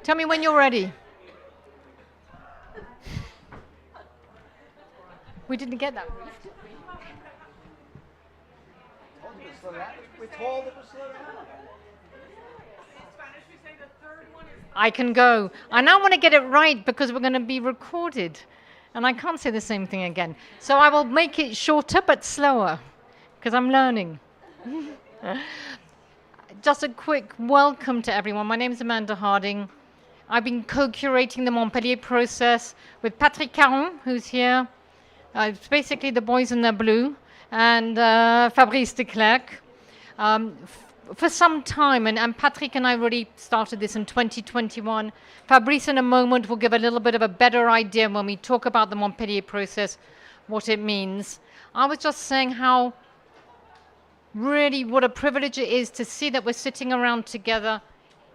Tell me when you're ready. We didn't get that. We told it to slow down. I can go. I now want to get it right because we're going to be recorded. And I can't say the same thing again. So I will make it shorter but slower because I'm learning. Just a quick welcome to everyone. My name is Amanda Harding. I've been co-curating the Montpellier process with Patrick Caron, who's here. It's basically the boys in their blue, and Fabrice de Klerk. For some time, and Patrick and I really started this in 2021. Fabrice in a moment will give a little bit of a better idea when we talk about the Montpellier process, what it means. I was just saying how really what a privilege it is to see that we're sitting around together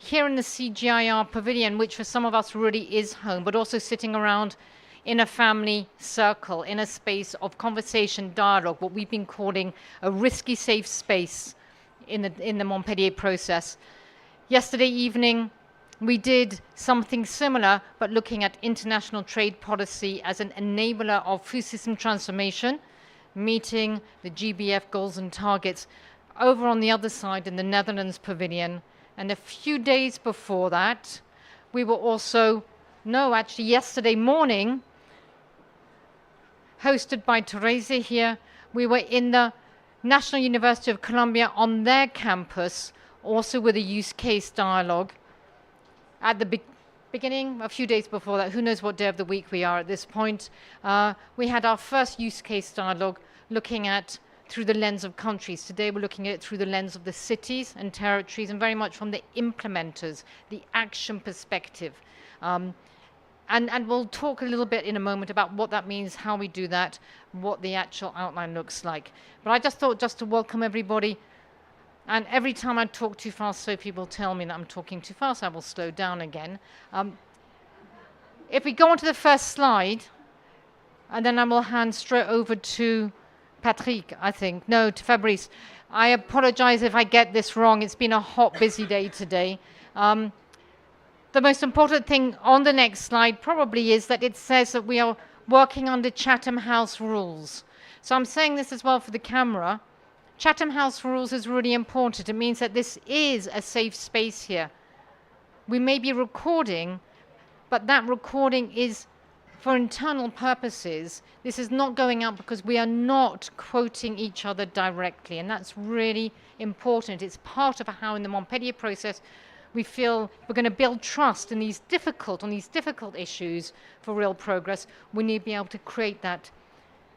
here in the CGIAR pavilion, which for some of us really is home, but also sitting around in a family circle, in a space of conversation, dialogue, what we've been calling a risky safe space in the Montpellier process. Yesterday evening, we did something similar, but looking at international trade policy as an enabler of food system transformation, meeting the GBF goals and targets over on the other side in the Netherlands pavilion. And a few days before that, we were also, actually yesterday morning, hosted by Teresa here, we were in the National University of Colombia on their campus, also with a use case dialogue. At the beginning, a few days before that, who knows what day of the week we are at this point, we had our first use case dialogue looking at through the lens of countries. Today we're looking at it through the lens of the cities and territories, and very much from the implementers, the action perspective. And we'll talk a little bit in a moment about what that means, how we do that, what the actual outline looks like. But I just thought just to welcome everybody. And every time I talk too fast, Sophie will tell me that I'm talking too fast. I will slow down again. If we go on to the first slide, and then I will hand straight over to Patrick, I think. No, to Fabrice. I apologize if I get this wrong. It's been a hot, busy day today. The most important thing on the next slide probably is that it says that we are working under Chatham House rules. So I'm saying this as well for the camera. Chatham House rules is really important. It means that this is a safe space here. We may be recording, but that recording is for internal purposes. This is not going out because we are not quoting each other directly, and that's really important. It's part of how in the Montpellier process we feel we're going to build trust in these difficult issues for real progress. We need to be able to create that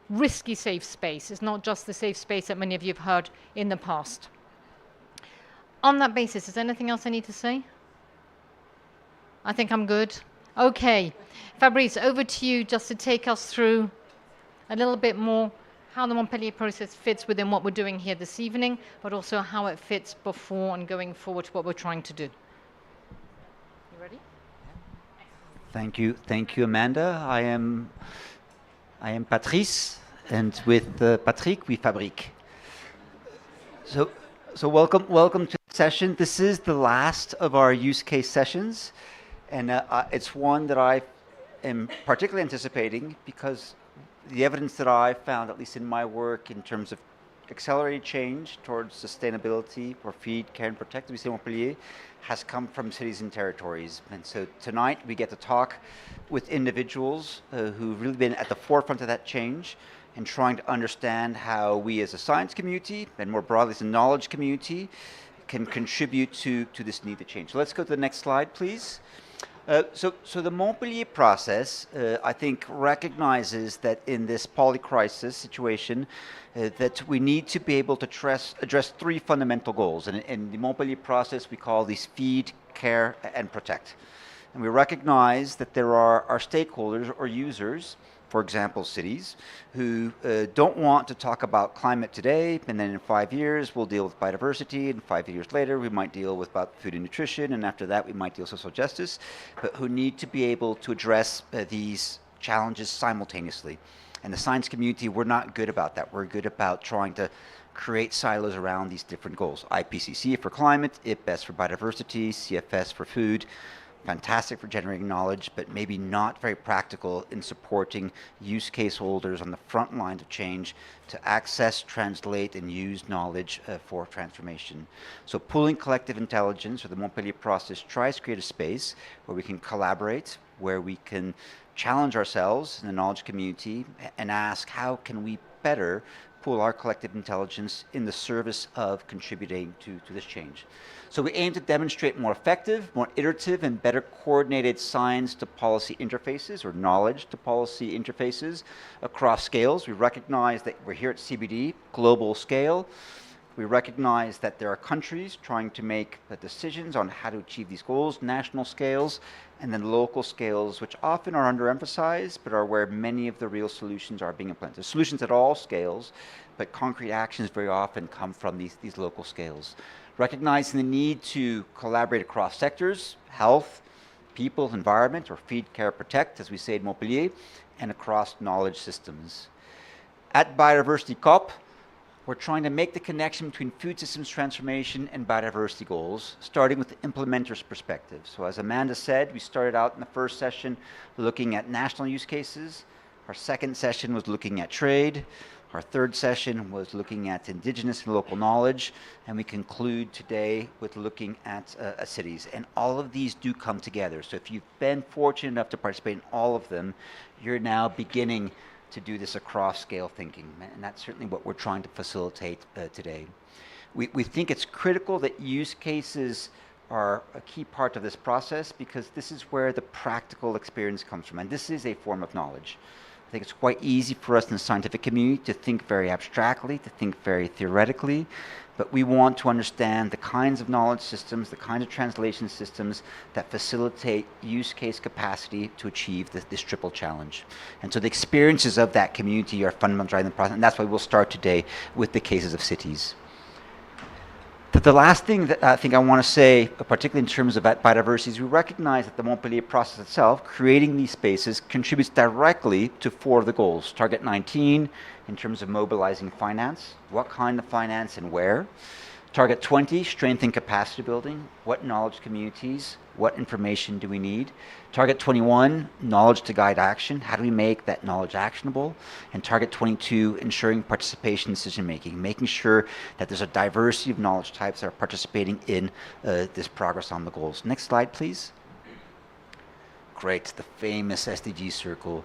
risky safe space. It's not just the safe space that many of you have heard in the past. On that basis, is there anything else I need to say? I think I'm good. Okay. Fabrice, over to you just to take us through a little bit more how the Montpellier process fits within what we're doing here this evening, but also how it fits before and going forward to what we're trying to do. Ready? Thank you, Amanda. I am Patrice, and with Patrick we fabrique. So welcome to the session. This is the last of our use case sessions, and it's one that I am particularly anticipating because the evidence that I found, at least in my work, in terms of accelerated change towards sustainability for feed, care, and protect, we say Montpellier, has come from cities and territories. And so tonight we get to talk with individuals who've really been at the forefront of that change and trying to understand how we as a science community, and more broadly as a knowledge community, can contribute to this need to change. So let's go to the next slide, please. So the Montpellier process, I think, recognizes that in this polycrisis situation, that we need to be able to address three fundamental goals. And in the Montpellier process, we call these feed, care, and protect. And we recognize that there are stakeholders or users, for example, cities, who don't want to talk about climate today, and then in 5 years we'll deal with biodiversity, and 5 years later we might deal with about food and nutrition, and after that we might deal with social justice, but who need to be able to address these challenges simultaneously. And the science community, we're not good about that. We're good about trying to create silos around these different goals. IPCC for climate, IPBES for biodiversity, CFS for food. fantastic for generating knowledge, but maybe not very practical in supporting use case holders on the front line of change to access, translate, and use knowledge for transformation. So pooling collective intelligence, or the Montpellier process, tries to create a space where we can collaborate, where we can challenge ourselves in the knowledge community and ask how can we better pool our collective intelligence in the service of contributing to this change. So we aim to demonstrate more effective, more iterative, and better coordinated science to policy interfaces, or knowledge to policy interfaces across scales. We recognize that we're here at CBD, global scale. We recognize that there are countries trying to make the decisions on how to achieve these goals, national scales, and then local scales, which often are underemphasized, but are where many of the real solutions are being implemented. Solutions at all scales, but concrete actions very often come from these local scales. Recognizing the need to collaborate across sectors, health, people, environment, or feed, care, protect, as we say at Montpellier, and across knowledge systems. At Biodiversity COP, we're trying to make the connection between food systems transformation and biodiversity goals, starting with the implementer's perspective. So as Amanda said, we started out in the first session looking at national use cases. Our second session was looking at trade. Our third session was looking at indigenous and local knowledge. And we conclude today with looking at cities. And all of these do come together. So if you've been fortunate enough to participate in all of them, you're now beginning to do this across scale thinking, and that's certainly what we're trying to facilitate today. We think it's critical that use cases are a key part of this process because this is where the practical experience comes from, and this is a form of knowledge. I think it's quite easy for us in the scientific community to think very abstractly, to think very theoretically, but we want to understand the kinds of knowledge systems, the kinds of translation systems that facilitate use case capacity to achieve this triple challenge. And so the experiences of that community are fundamental driving the process, and that's why we'll start today with the cases of cities. But the last thing that I think I want to say, particularly in terms of biodiversity, is we recognize that the Montpellier process itself, creating these spaces, contributes directly to 4 of the goals. Target 19, in terms of mobilizing finance, what kind of finance and where. Target 20, strengthen capacity building, what knowledge communities, what information do we need. Target 21, knowledge to guide action, how do we make that knowledge actionable. And target 22, ensuring participation in decision making, making sure that there's a diversity of knowledge types that are participating in this progress on the goals. Next slide, please. Great, the famous SDG circle.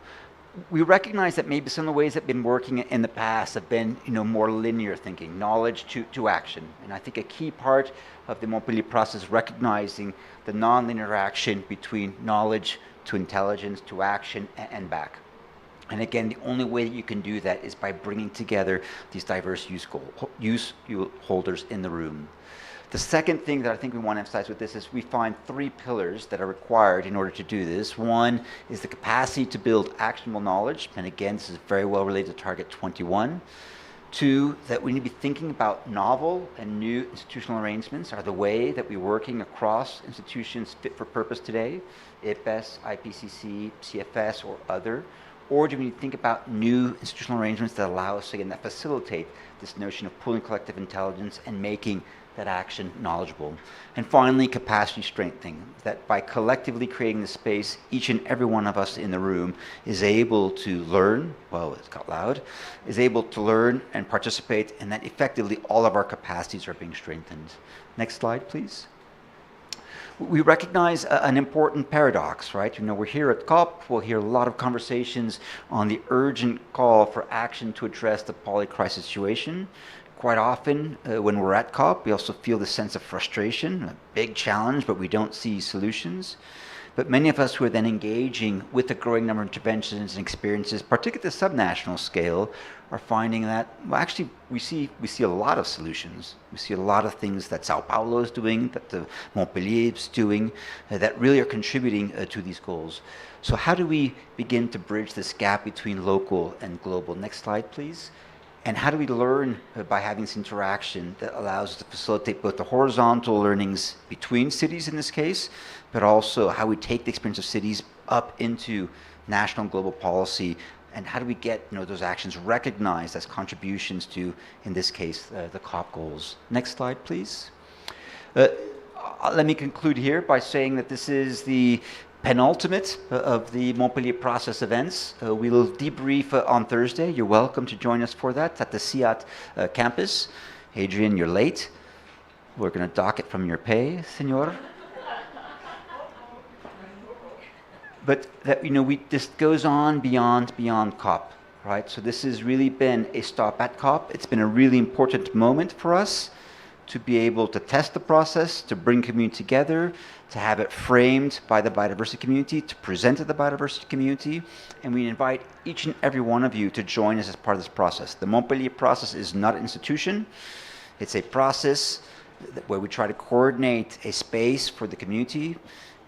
We recognize that maybe some of the ways that have been working in the past have been, more linear thinking, knowledge to action. And I think a key part of the Montpellier process is recognizing the non-linear action between knowledge to intelligence to action and back. And again, the only way that you can do that is by bringing together these diverse use holders in the room. The second thing that I think we want to emphasize with this is we find 3 pillars that are required in order to do this. One is the capacity to build actionable knowledge, and again, this is very well related to target 21. 2, that we need to be thinking about novel and new institutional arrangements. Are the way that we're working across institutions fit for purpose today, IPES, IPCC, CFS, or other? Or do we need to think about new institutional arrangements that allow us, again, that facilitate this notion of pooling collective intelligence and making that action knowledgeable? And finally, capacity strengthening, that by collectively creating the space, each and every one of us in the room is able to learn, well, it's got loud, is able to learn and participate, and that effectively all of our capacities are being strengthened. Next slide, please. We recognize an important paradox, right? We're here at COP, we'll hear a lot of conversations on the urgent call for action to address the poly-crisis situation. Quite often, when we're at COP, we also feel this sense of frustration, a big challenge, but we don't see solutions. But many of us who are then engaging with the growing number of interventions and experiences, particularly at the subnational scale, are finding that, well, actually, we see a lot of solutions. We see a lot of things that São Paulo is doing, that the Montpellier is doing, that really are contributing to these goals. So how do we begin to bridge this gap between local and global? Next slide, please. And how do we learn by having this interaction that allows us to facilitate both the horizontal learnings between cities in this case, but also how we take the experience of cities up into national and global policy, and how do we get those actions recognized as contributions to, in this case, the COP goals. Next slide, please. let me conclude here by saying that this is the penultimate of the Montpellier process events. We will debrief on Thursday. You're welcome to join us for that at the CIAT campus. Adrian, you're late. We're going to dock it from your pay, senor. But that, this goes on beyond COP, right? So this has really been a stop at COP. It's been a really important moment for us to be able to test the process, to bring community together, to have it framed by the biodiversity community, to present to the biodiversity community. And we invite each and every one of you to join us as part of this process. The Montpellier process is not an institution. It's a process where we try to coordinate a space for the community.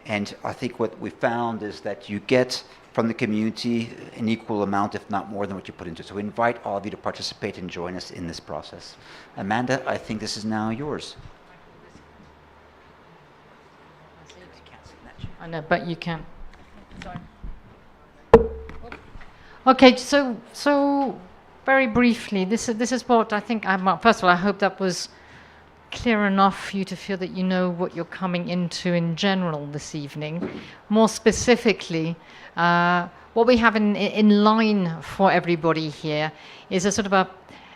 And I think what we found is that you get from the community an equal amount, if not more, than what you put into it. So we invite all of you to participate and join us in this process. Amanda, I think this is now yours. I know, but you can. Sorry. Okay, so very briefly, this is what I think. First of all, I hope that was clear enough for you to feel that you know what you're coming into in general this evening. More specifically, what we have in line for everybody here is a sort of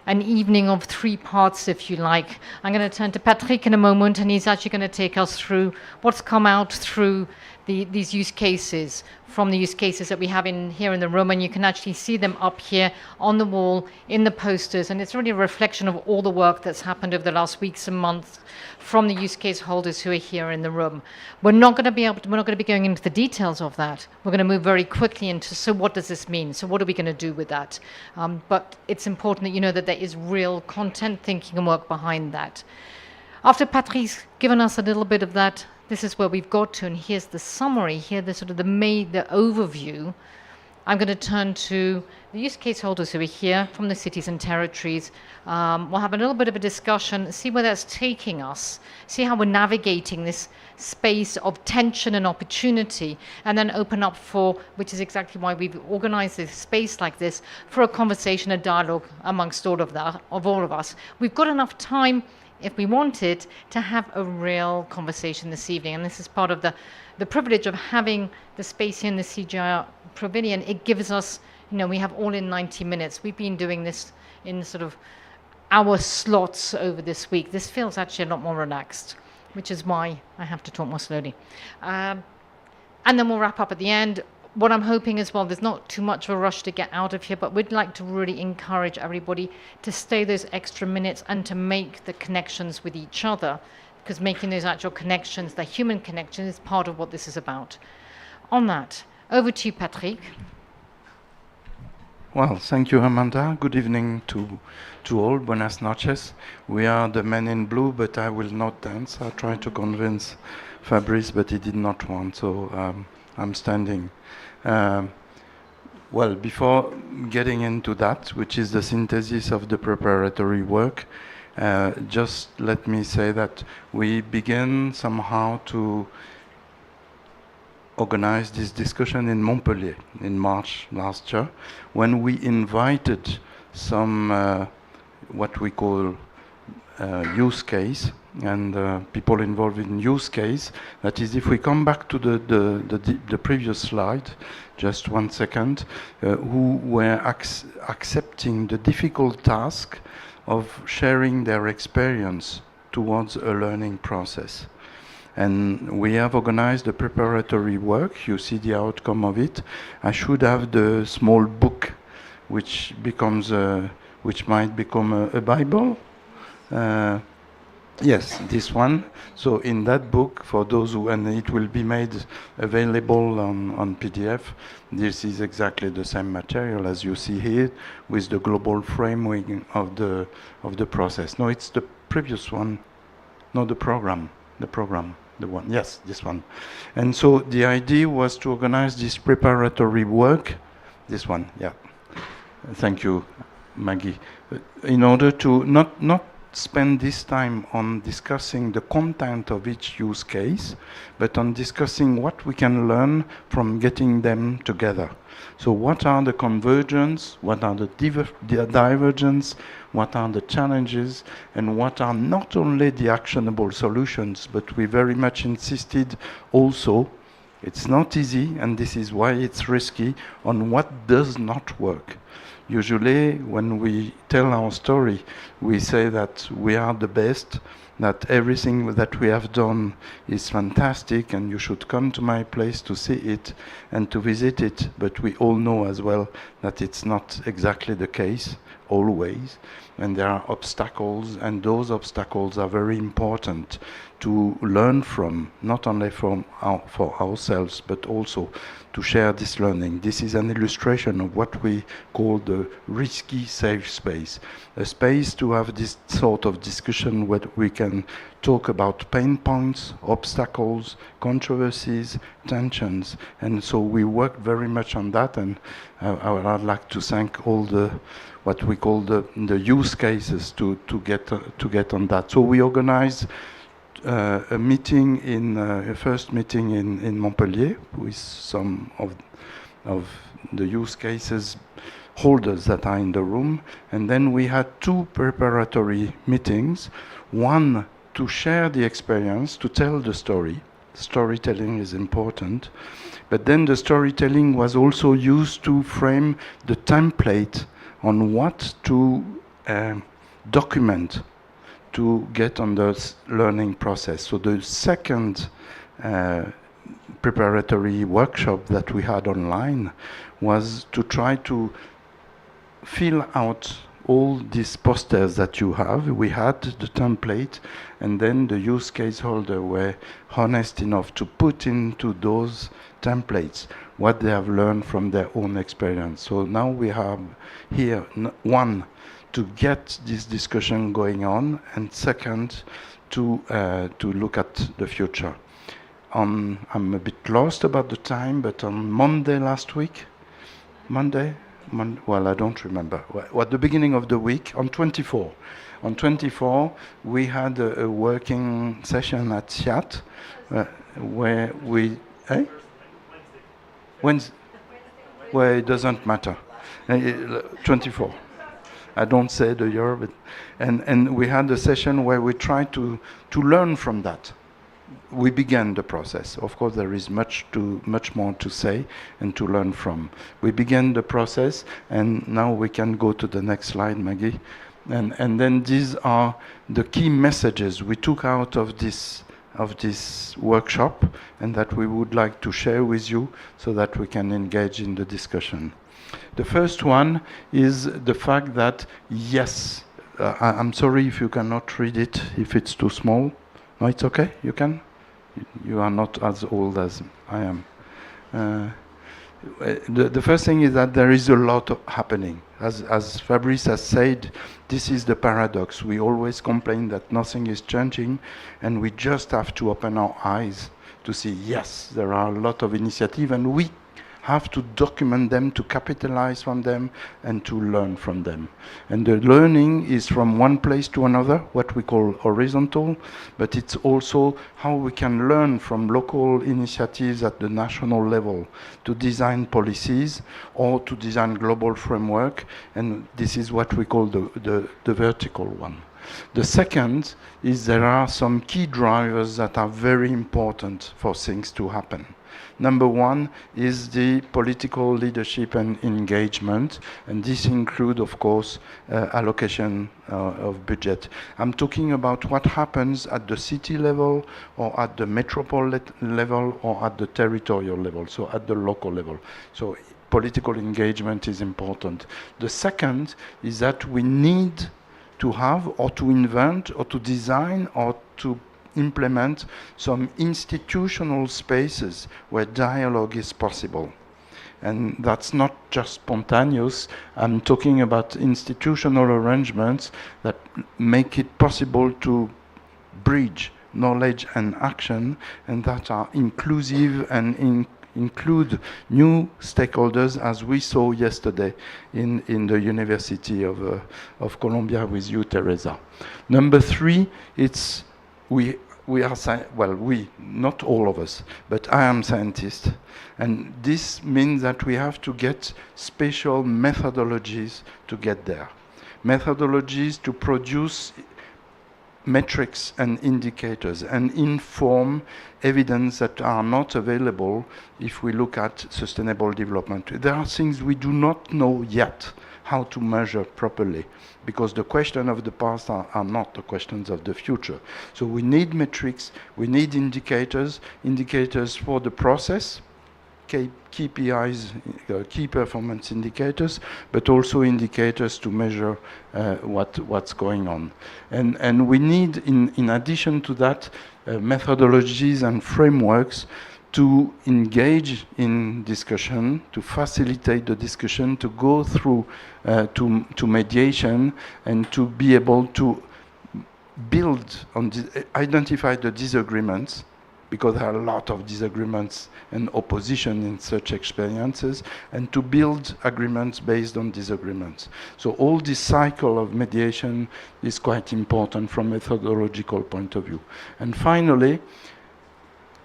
an evening of three parts, if you like. I'm going to turn to Patrick in a moment, and he's actually going to take us through what's come out through these use cases, from the use cases that we have here in the room, and you can actually see them up here on the wall in the posters, and it's really a reflection of all the work that's happened over the last weeks and months from the use case holders who are here in the room. We're not going to be going into the details of that. We're going to move very quickly into, so what does this mean? So what are we going to do with that? But it's important that you know that there is real content thinking and work behind that. After Patrick's given us a little bit of that, this is where we've got to, and here's the summary, here the sort of the overview. I'm going to turn to the use case holders who are here from the cities and territories. We'll have a little bit of a discussion, see where that's taking us, see how we're navigating this space of tension and opportunity, and then open up for, which is exactly why we've organized this space like this, for a conversation, a dialogue amongst all of us. We've got enough time, if we wanted, to have a real conversation this evening. And this is part of the privilege of having the space here in the CGIAR pavilion. It gives us, we have all in 90 minutes. We've been doing this in sort of hour slots over this week. This feels actually a lot more relaxed, which is why I have to talk more slowly. And then we'll wrap up at the end. What I'm hoping as well, there's not too much of a rush to get out of here, but we'd like to really encourage everybody to stay those extra minutes and to make the connections with each other, because making those actual connections, the human connection, is part of what this is about. On that, over to you, Patrick. Well, thank you, Amanda. Good evening to all. Buenas noches. We are the men in blue, but I will not dance. I tried to convince Fabrice, but he did not want, so I'm standing. Well, before getting into that, which is the synthesis of the preparatory work, just let me say that we began somehow to organize this discussion in Montpellier in March last year, when we invited some what we call use case, and people involved in use case. That is, if we come back to the previous slide, just 1 second, who were accepting the difficult task of sharing their experience towards a learning process. And we have organized a preparatory work. You see the outcome of it. I should have the small book, which might become a Bible. Yes, this one. So in that book, for those who, and it will be made available on PDF, this is exactly the same material as you see here, with the global framework of the process. No, it's the previous one. No, the program. The one. Yes, this one. And so the idea was to organize this preparatory work. This one, yeah. Thank you, Maggie. In order to not spend this time on discussing the content of each use case, but on discussing what we can learn from getting them together. So what are the convergence, what are the divergence, what are the challenges, and what are not only the actionable solutions, but we very much insisted also, it's not easy, and this is why it's risky, on what does not work. Usually, when we tell our story, we say that we are the best, that everything that we have done is fantastic, and you should come to my place to see it and to visit it. But we all know as well that it's not exactly the case, always. And there are obstacles, and those obstacles are very important to learn from, not only for ourselves, but also to share this learning. This is an illustration of what we call the risky safe space, a space to have this sort of discussion where we can talk about pain points, obstacles, controversies, tensions, and so we work very much on that, and I'd like to thank all the what we call the use cases to get on that. So we organize a meeting a first meeting in Montpellier with some of the use cases holders that are in the room, and then we had 2 preparatory meetings, one to share the experience, to tell the story. Storytelling is important, but then the storytelling was also used to frame the template on what to document to get on the learning process. So the second preparatory workshop that we had online was to try to fill out all these posters that you have. We had the template, and then the use case holder were honest enough to put into those templates what they have learned from their own experience. So now we have here, one, to get this discussion going on, and second, to look at the future. I'm a bit lost about the time, but on Monday last week, well, I don't remember. Well, at the beginning of the week, on 24, we had a working session at CGIAR, where we, Wednesday, well, it doesn't matter. 24. I don't say the year, but and we had a session where we tried to learn from that. We began the process. Of course, there is much more to say and to learn from. We began the process, and now we can go to the next slide, Maggie. And then these are the key messages we took out of this workshop, and that we would like to share with you so that we can engage in the discussion. The first one is the fact that, yes, I'm sorry if you cannot read it, if it's too small. No, it's okay, you can? You are not as old as I am. The first thing is that there is a lot happening. As Fabrice has said, this is the paradox. We always complain that nothing is changing, and we just have to open our eyes to see, yes, there are a lot of initiatives, and we have to document them, to capitalize on them, and to learn from them. And the learning is from one place to another, what we call horizontal, but it's also how we can learn from local initiatives at the national level to design policies or to design global framework, and this is what we call the vertical one. The second is there are some key drivers that are very important for things to happen. Number one is the political leadership and engagement, and this includes, of course, allocation of budget. I'm talking about what happens at the city level, or at the metropole level, or at the territorial level, so at the local level. So political engagement is important. The second is that we need to have, or to invent, or to design, or to implement some institutional spaces where dialogue is possible. And that's not just spontaneous. I'm talking about institutional arrangements that make it possible to bridge knowledge and action, and that are inclusive and include new stakeholders, as we saw yesterday in the University of Colombia with you, Teresa. Number 3, it's we are, we, not all of us, but I am scientist. And this means that we have to get special methodologies to get there. Methodologies to produce metrics and indicators and inform evidence that are not available if we look at sustainable development. There are things we do not know yet how to measure properly, because the questions of the past are not the questions of the future. So we need metrics, we need indicators for the process, KPIs, key performance indicators, but also indicators to measure what's going on. And we need, in addition to that, methodologies and frameworks to engage in discussion, to facilitate the discussion, to go through to mediation, and to be able to build on, identify the disagreements, because there are a lot of disagreements and opposition in such experiences, and to build agreements based on disagreements. So all this cycle of mediation is quite important from a methodological point of view. And finally,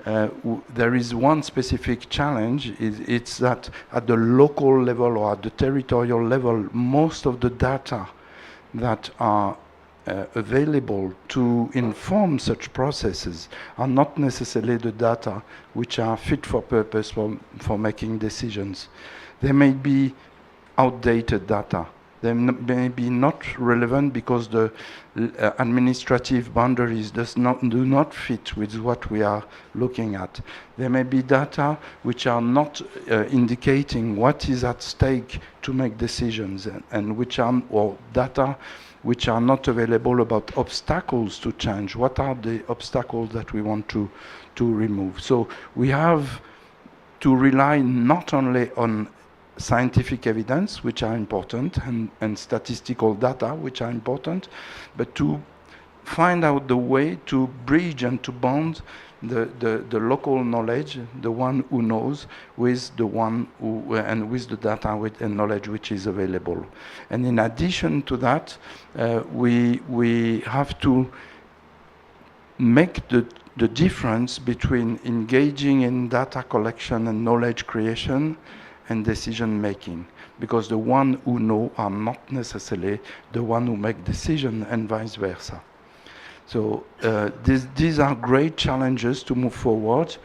there is one specific challenge, it's that at the local level or at the territorial level, most of the data that are available to inform such processes are not necessarily the data which are fit for purpose for making decisions. They may be outdated data. They may be not relevant because the administrative boundaries do not fit with what we are looking at. There may be data which are not indicating what is at stake to make decisions, and which are, or data which are not available about obstacles to change. What are the obstacles that we want to remove? So we have to rely not only on scientific evidence, which are important, and statistical data, which are important, but to find out the way to bridge and to bond the local knowledge, the one who knows, with the one who, and with the data and knowledge which is available. And in addition to that, we have to make the difference between engaging in data collection and knowledge creation and decision making, because the one who know are not necessarily the one who make decision, and vice versa. So these are great challenges to move forward.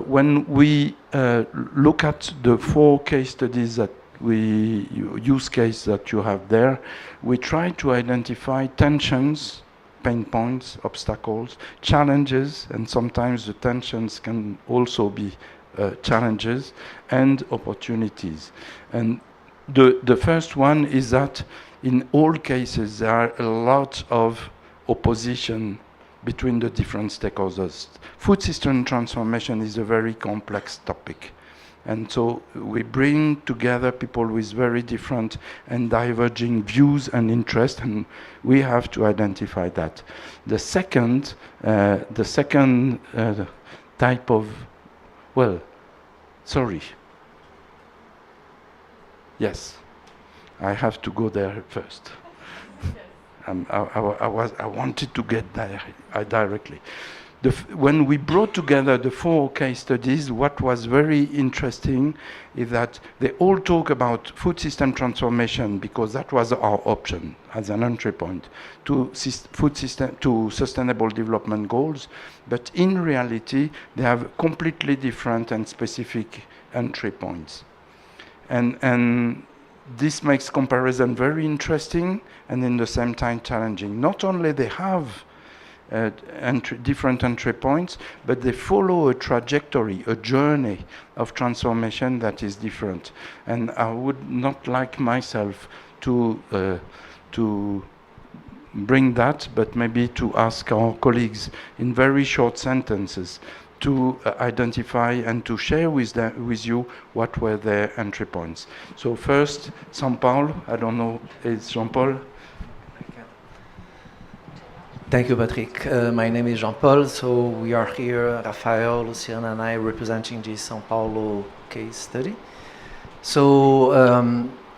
When we look at the 4 case studies that use case that you have there, we try to identify tensions, pain points, obstacles, challenges, and sometimes the tensions can also be challenges and opportunities. And the first one is that in all cases there are a lot of opposition between the different stakeholders. Food system transformation is a very complex topic. And so we bring together people with very different and diverging views and interests, and we have to identify that. The second type of, well, sorry. Yes, I have to go there first. I wanted to get there directly. When we brought together the 4 case studies, what was very interesting is that they all talk about food system transformation, because that was our option as an entry point to food system, to sustainable development goals. But in reality, they have completely different and specific entry points. And this makes comparison very interesting and in the same time challenging. Not only they have different entry points, but they follow a trajectory, a journey of transformation that is different. And I would not like myself to bring that, but maybe to ask our colleagues in very short sentences to identify and to share with you what were their entry points. So first, São Paulo, I don't know, it's Jean-Paul? Thank you, Patrick. My name is Jean-Paul. So we are here, Rafael, Luciana, and I, representing the São Paulo case study. So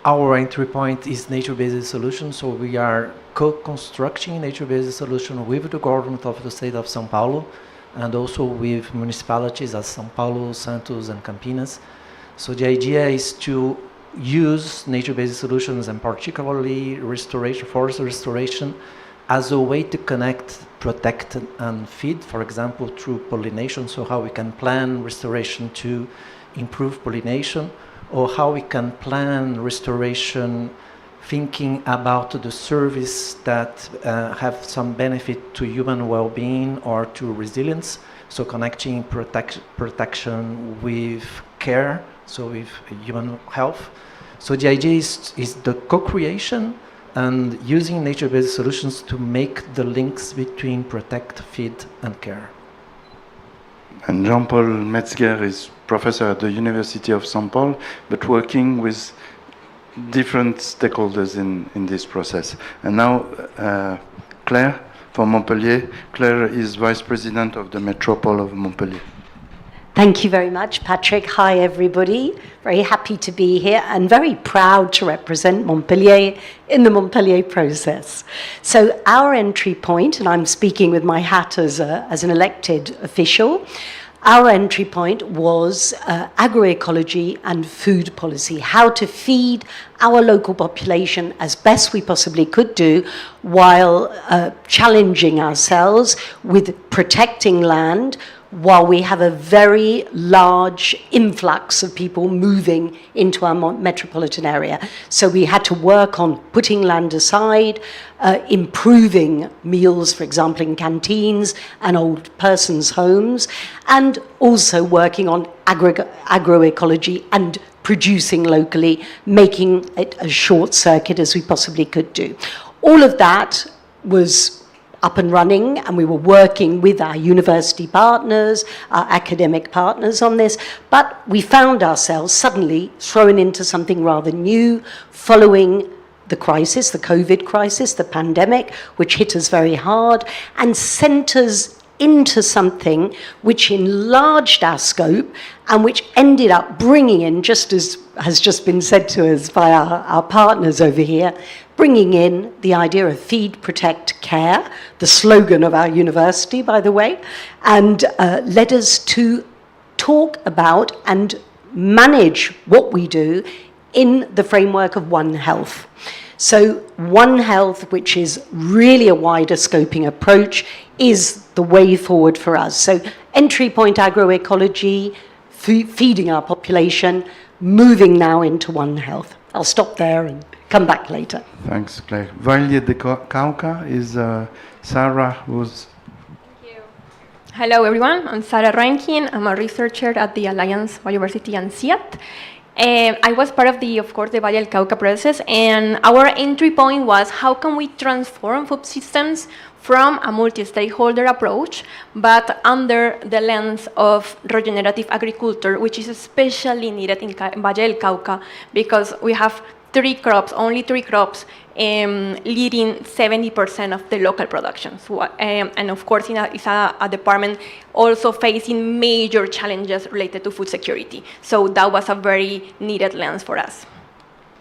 our entry point is nature-based solutions. So we are co-constructing nature-based solution with the government of the state of São Paulo, and also with municipalities as São Paulo, Santos, and Campinas. So the idea is to use nature-based solutions, and particularly restoration, forest restoration, as a way to connect, protect, and feed, for example, through pollination. So how we can plan restoration to improve pollination, or how we can plan restoration thinking about the service that have some benefit to human well-being or to resilience. So connecting protection with care, so with human health. So the idea is the co-creation and using nature-based solutions to make the links between protect, feed, and care. And Jean-Paul Metzger is professor at the University of São Paulo, but working with different stakeholders in this process. And now, Claire from Montpellier. Claire is vice president of the metropole of Montpellier. Thank you very much, Patrick. Hi, everybody. Very happy to be here and very proud to represent Montpellier in the Montpellier process. So our entry point, and I'm speaking with my hat as an elected official, our entry point was agroecology and food policy, how to feed our local population as best we possibly could do while challenging ourselves with protecting land, while we have a very large influx of people moving into our metropolitan area. So we had to work on putting land aside, improving meals, for example, in canteens and old persons' homes, and also working on agroecology and producing locally, making it as short circuit as we possibly could do. All of that was up and running, and we were working with our university partners, our academic partners on this, but we found ourselves suddenly thrown into something rather new following the crisis, the COVID crisis, the pandemic, which hit us very hard and sent us into something which enlarged our scope and which ended up bringing in, just as has just been said to us by our partners over here, bringing in the idea of feed, protect, care, the slogan of our university, by the way, and led us to talk about and manage what we do in the framework of One Health. So One Health, which is really a wider scoping approach, is the way forward for us. So entry point agroecology, feeding our population, moving now into One Health. I'll stop there and come back later. Thanks, Claire. Valle del Cauca is Sarah, who's... Thank you. Hello, everyone. I'm Sarah Rankin. I'm a researcher at the Alliance Biodiversity and CIAT. I was part of the Valle del Cauca process, and our entry point was how can we transform food systems from a multi-stakeholder approach, but under the lens of regenerative agriculture, which is especially needed in Valle del Cauca, because we have only three crops, leading 70% of the local production. So, and of course, it's a department also facing major challenges related to food security. So that was a very needed lens for us.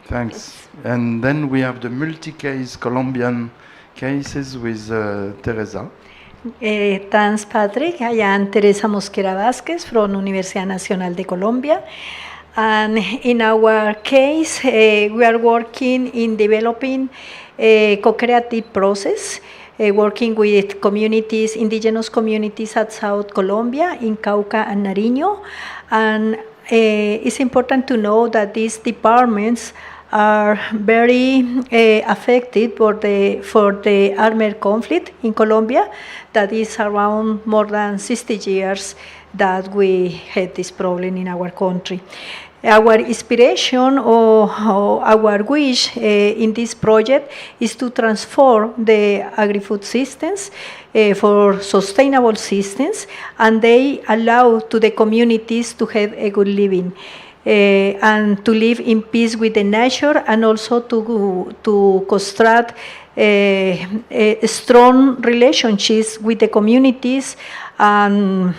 Thanks. And then we have the multi-case Colombian cases with Teresa. Thanks, Patrick. I am Teresa Mosquera Vázquez from Universidad Nacional de Colombia. And in our case, we are working in developing a co-creative process, working with communities, indigenous communities at South Colombia, in Cauca and Nariño. And it's important to know that these departments are very affected for the armed conflict in Colombia. That is around more than 60 years that we had this problem in our country. Our inspiration or our wish in this project is to transform the agri-food systems for sustainable systems, and they allow to the communities to have a good living. And to live in peace with the nature, and also to construct strong relationships with the communities, and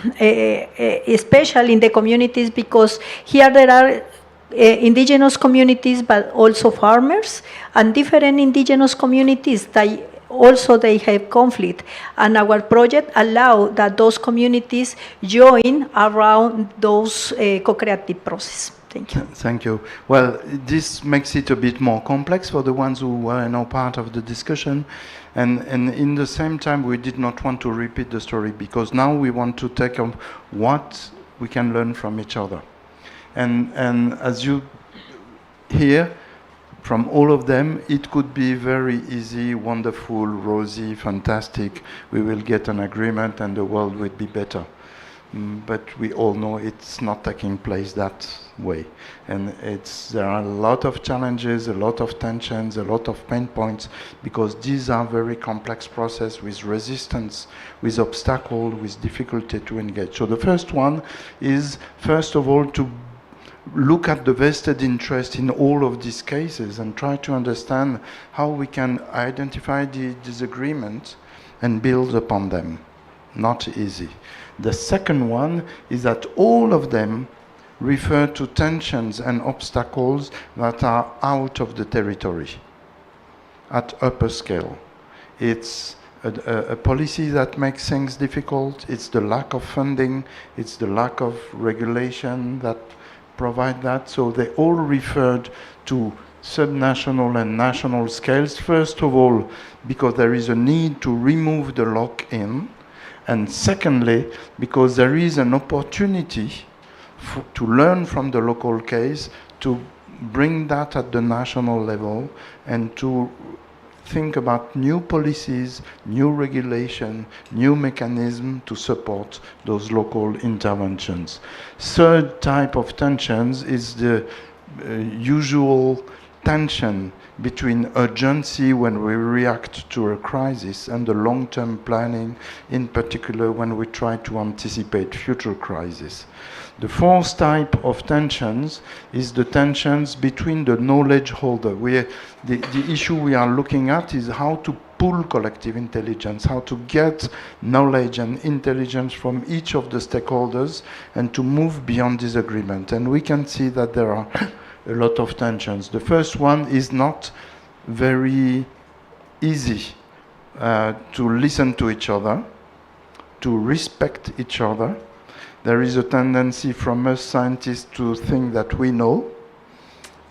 especially in the communities, because here there are indigenous communities, but also farmers, and different indigenous communities that also they have conflict. And our project allow that those communities join around those co-creative process. Thank you. Thank you. Well, this makes it a bit more complex for the ones who were now part of the discussion. And in the same time, we did not want to repeat the story, because now we want to take on what we can learn from each other. And as you hear from all of them, it could be very easy, wonderful, rosy, fantastic. We will get an agreement and the world will be better. But we all know it's not taking place that way. And there are a lot of challenges, a lot of tensions, a lot of pain points, because these are very complex processes with resistance, with obstacle, with difficulty to engage. So the first one is, first of all, to look at the vested interest in all of these cases and try to understand how we can identify the disagreements and build upon them. Not easy. The second one is that all of them refer to tensions and obstacles that are out of the territory, at upper scale. It's a policy that makes things difficult, it's the lack of funding, it's the lack of regulation that provide that. So they all referred to subnational and national scales, first of all, because there is a need to remove the lock-in, and secondly, because there is an opportunity to learn from the local case, to bring that at the national level, and to think about new policies, new regulation, new mechanism to support those local interventions. Third type of tensions is the usual tension between urgency when we react to a crisis and the long-term planning, in particular when we try to anticipate future crises. The fourth type of tensions is the tensions between the knowledge holder. The issue we are looking at is how to pool collective intelligence, how to get knowledge and intelligence from each of the stakeholders and to move beyond disagreement. And we can see that there are a lot of tensions. The first one is not very easy to listen to each other, to respect each other. There is a tendency from us scientists to think that we know,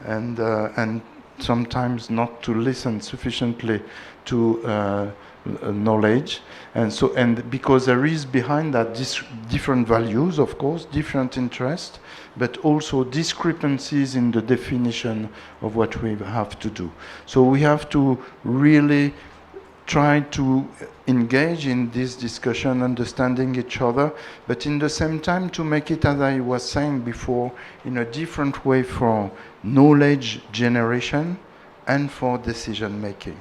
and sometimes not to listen sufficiently to knowledge. And because there is behind that different values, of course, different interests, but also discrepancies in the definition of what we have to do. So we have to really try to engage in this discussion, understanding each other, but in the same time to make it, as I was saying before, in a different way for knowledge generation and for decision making.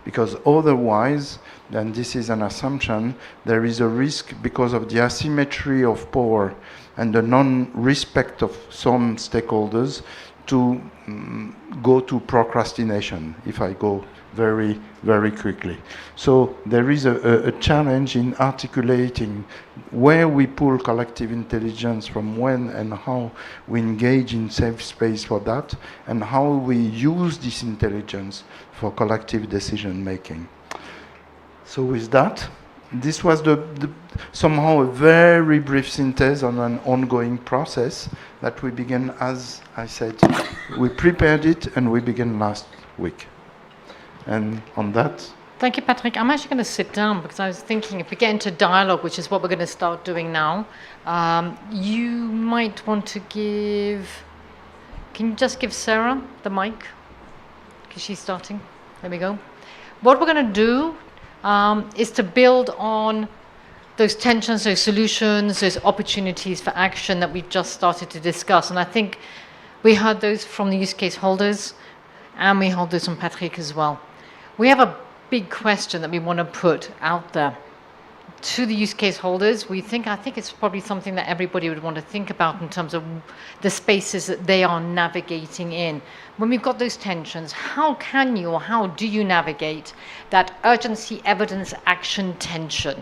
Because otherwise, and this is an assumption, there is a risk because of the asymmetry of power and the non-respect of some stakeholders to go to procrastination, if I go very, very quickly. So there is a challenge in articulating where we pull collective intelligence from, when and how we engage in safe space for that, and how we use this intelligence for collective decision making. So with that, this was somehow a very brief synthesis on an ongoing process that we began, as I said, we prepared it and we began last week. And on that... Thank you, Patrick. I'm actually going to sit down because I was thinking if we get into dialogue, which is what we're going to start doing now, you might want to give... Can you just give Sarah the mic? Because she's starting. There we go. What we're going to do is to build on those tensions, those solutions, those opportunities for action that we've just started to discuss. And I think we heard those from the use case holders, and we heard those from Patrick as well. We have a big question that we want to put out there. to the use case holders, I think it's probably something that everybody would want to think about in terms of the spaces that they are navigating in. When we've got those tensions, how can you or how do you navigate that urgency, evidence, action tension?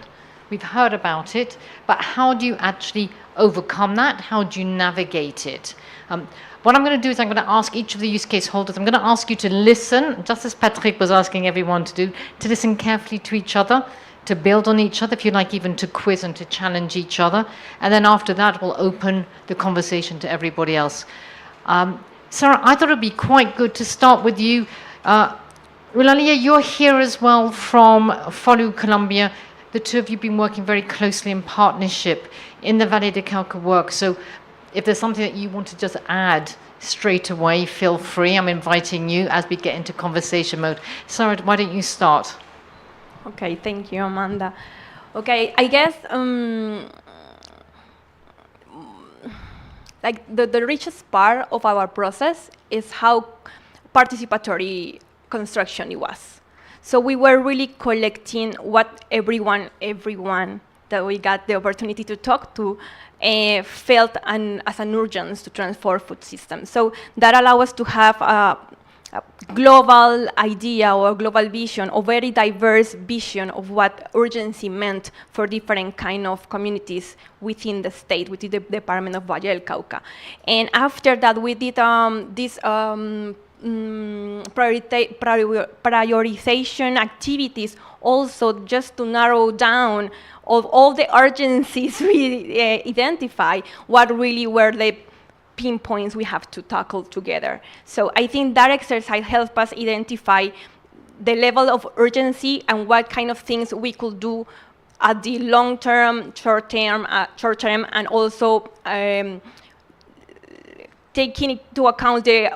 We've heard about it, but how do you actually overcome that? How do you navigate it? What I'm going to do is I'm going to ask each of the use case holders, I'm going to ask you to listen, just as Patrick was asking everyone to do, to listen carefully to each other, to build on each other, if you like, even to quiz and to challenge each other. And then after that, we'll open the conversation to everybody else. Sarah, I thought it would be quite good to start with you. Eulalia, you're here as well from Follow Colombia. The two of you have been working very closely in partnership in the Valle del Cauca work. So if there's something that you want to just add straight away, feel free. I'm inviting you as we get into conversation mode. Sarah, why don't you start? Okay, thank you, Amanda. Okay, I guess like the richest part of our process is how participatory construction it was. So we were really collecting what everyone that we got the opportunity to talk to felt as an urgence to transform food systems. So that allowed us to have a global idea or global vision, or very diverse vision of what urgency meant for different kind of communities within the state, within the Department of Valle del Cauca. And after that, we did this prioritization activities also just to narrow down of all the urgencies we identify, what really were the pinpoints we have to tackle together. So I think that exercise helped us identify the level of urgency and what kind of things we could do at the long term, short term, and also taking into account the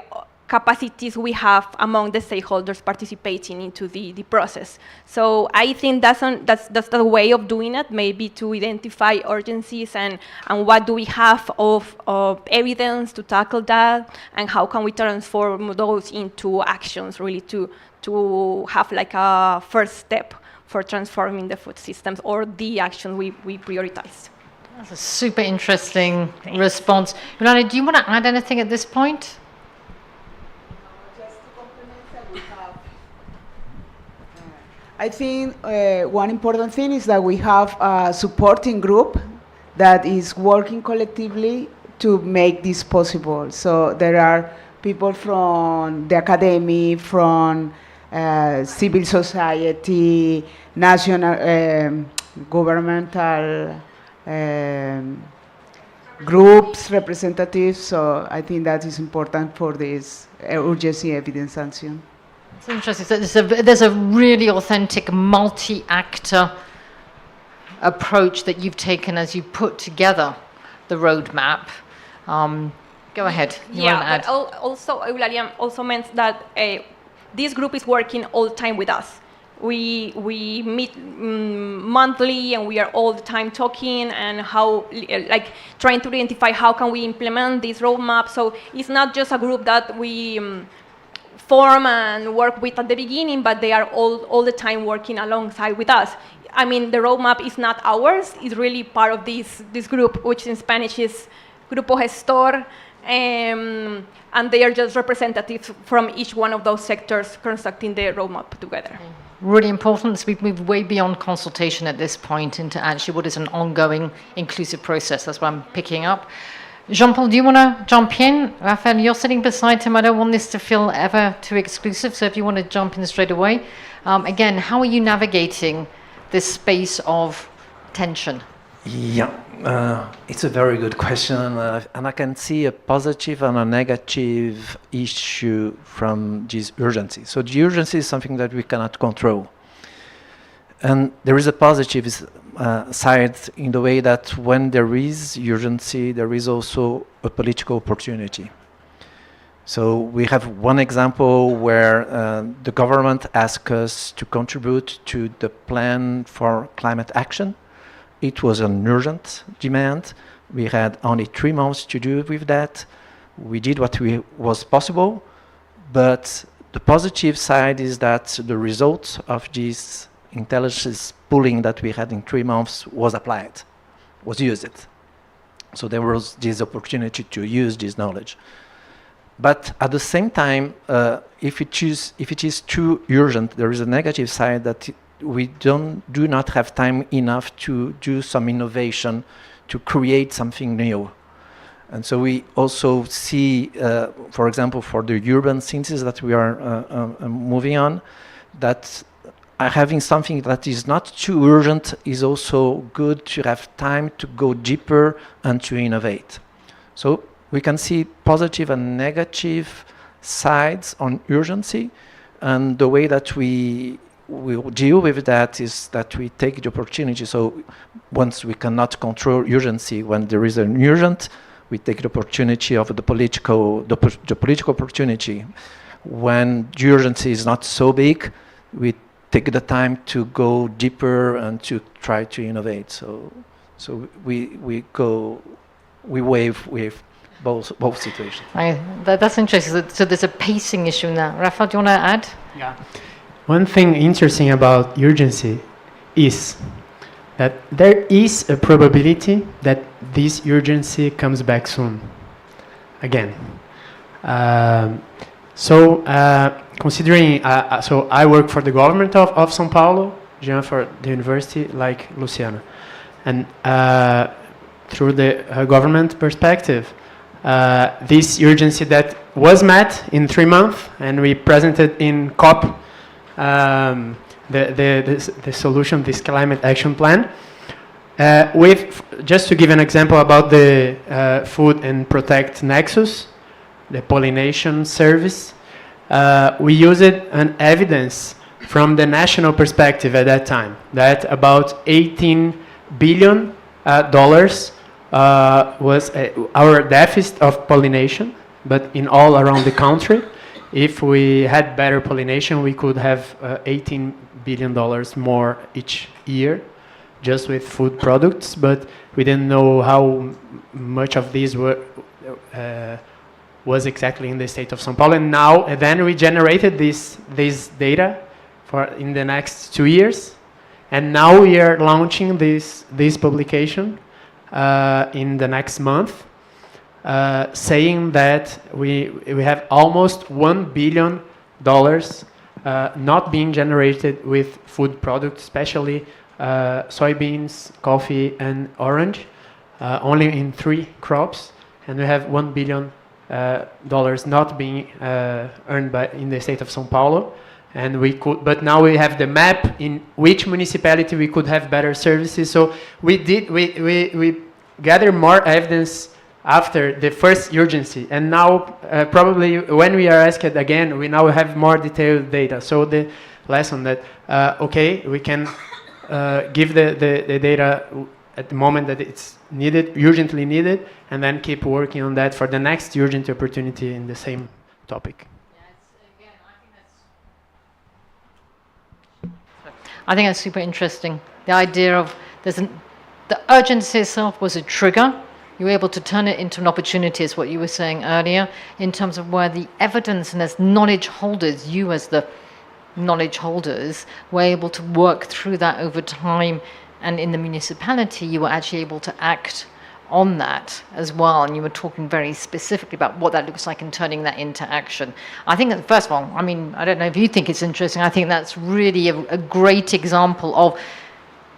capacities we have among the stakeholders participating into the process. So I think that's the way of doing it, maybe to identify urgencies and what do we have of evidence to tackle that, and how can we transform those into actions, really to have like a first step for transforming the food systems or the action we prioritize. That's a super interesting response. Yolanda, do you want to add anything at this point? I think one important thing is that we have a supporting group that is working collectively to make this possible. So there are people from the academy, from civil society, national governmental groups, representatives. So I think that is important for this urgency evidence action. It's interesting. So there's a really authentic multi-actor approach that you've taken as you put together the roadmap. Go ahead. You want to add? But also, Eulalia also meant that this group is working all the time with us. We meet monthly, and we are all the time talking and how, like, trying to identify how can we implement this roadmap. So it's not just a group that we form and work with at the beginning, but they are all the time working alongside with us. I mean, the roadmap is not ours, it's really part of this group, which in Spanish is Grupo Gestor, and they are just representatives from each one of those sectors constructing the roadmap together. Really important. So we've moved way beyond consultation at this point into actually what is an ongoing inclusive process. That's what I'm picking up. Jean-Paul, do you want to jump in? Raphael, you're sitting beside him. I don't want this to feel ever too exclusive, so if you want to jump in straight away. Again, how are you navigating this space of tension? Yeah, it's a very good question, and I can see a positive and a negative issue from this urgency. So the urgency is something that we cannot control. And there is a positive side in the way that when there is urgency, there is also a political opportunity. So we have one example where the government asked us to contribute to the plan for climate action. It was an urgent demand. We had only 3 months to do with that. We did what was possible, but the positive side is that the result of this intelligence pooling that we had in 3 months was applied, was used. So there was this opportunity to use this knowledge. But at the same time, if it is too urgent, there is a negative side that we do not have time enough to do some innovation, to create something new. And so we also see, for example, for the urban synthesis that we are moving on, that having something that is not too urgent is also good to have time to go deeper and to innovate. So we can see positive and negative sides on urgency, and the way that we will deal with that is that we take the opportunity. So once we cannot control urgency, when there is an urgent, we take the opportunity of the political opportunity. When the urgency is not so big, we take the time to go deeper and to try to innovate. So we wave with both situations. That's interesting. So there's a pacing issue in that. Rafa, do you want to add? Yeah. One thing interesting about urgency is that there is a probability that this urgency comes back soon, again. Considering, so I work for the government of São Paulo, Jean for the university, like Luciana. And through the government perspective, this urgency that was met in 3 months, and we presented in COP the solution, this climate action plan. Just to give an example about the Food and Protect Nexus, the pollination service, we used an evidence from the national perspective at that time that about $18 billion was our deficit of pollination, but in all around the country. If we had better pollination, we could have $18 billion more each year just with food products, but we didn't know how much of these was exactly in the state of São Paulo. And then we generated this data in the next 2 years. And now we are launching this publication in the next month, saying that we have almost $1 billion not being generated with food products, especially soybeans, coffee, and orange, only in 3 crops, and we have $1 billion not being earned in the state of São Paulo. And but now we have the map in which municipality we could have better services. So we gather more evidence after the first urgency, and now probably when we are asked again, we now have more detailed data. So the lesson that okay, we can give the data at the moment that it's needed, urgently needed, and then keep working on that for the next urgent opportunity in the same topic. I think that's super interesting. The idea of the urgency itself was a trigger. You were able to turn it into an opportunity, is what you were saying earlier, in terms of where the evidence, and as knowledge holders, you as the knowledge holders, were able to work through that over time. And in the municipality, you were actually able to act on that as well. And you were talking very specifically about what that looks like and turning that into action. I think that, first of all, I mean, I don't know if you think it's interesting. I think that's really a great example of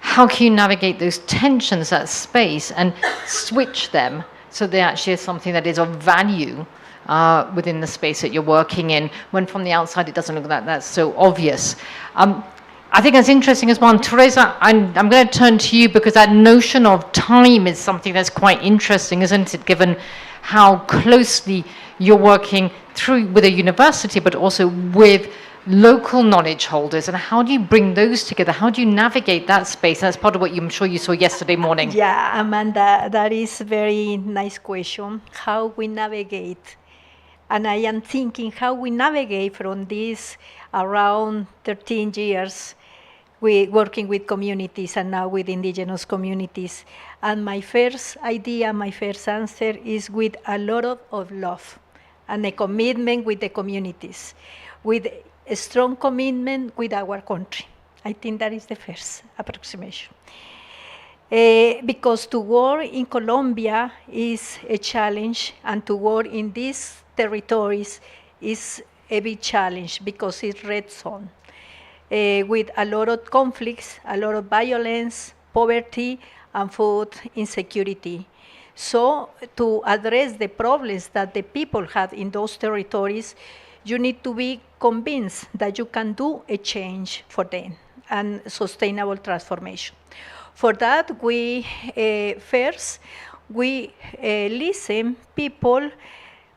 how can you navigate those tensions, that space, and switch them so they actually are something that is of value within the space that you're working in, when from the outside it doesn't look like that's so obvious. I think that's interesting as well. And Teresa, I'm going to turn to you, because that notion of time is something that's quite interesting, isn't it, given how closely you're working through with a university, but also with local knowledge holders, and how do you bring those together? How do you navigate that space? That's part of what I'm sure you saw yesterday morning. Yeah, Amanda, that is a very nice question. How we navigate. And I am thinking how we navigate from this around 13 years working with communities and now with indigenous communities. And my first idea, my first answer is with a lot of love and a commitment with the communities, with a strong commitment with our country. I think that is the first approximation. Because to work in Colombia is a challenge, and to work in these territories is a big challenge because it's red zone, with a lot of conflicts, a lot of violence, poverty, and food insecurity. So to address the problems that the people have in those territories, you need to be convinced that you can do a change for them and sustainable transformation. For that, we first listen people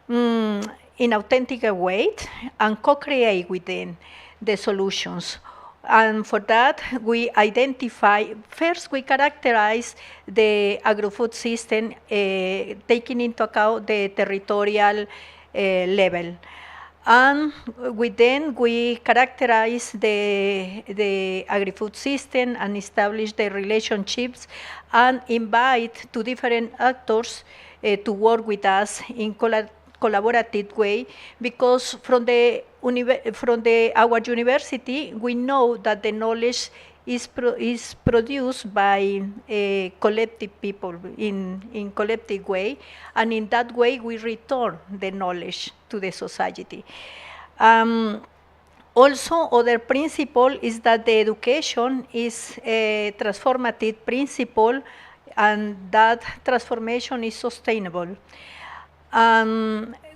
in authentic way and co-create with them the solutions. And for that, we identify, first we characterize the agro-food system, taking into account the territorial level. And then we characterize the agri-food system and establish the relationships and invite to different actors to work with us in collaborative way, because from our university we know that the knowledge is produced by collective people in collective way, and in that way we return the knowledge to the society. Also, other principle is that the education is a transformative principle, and that transformation is sustainable.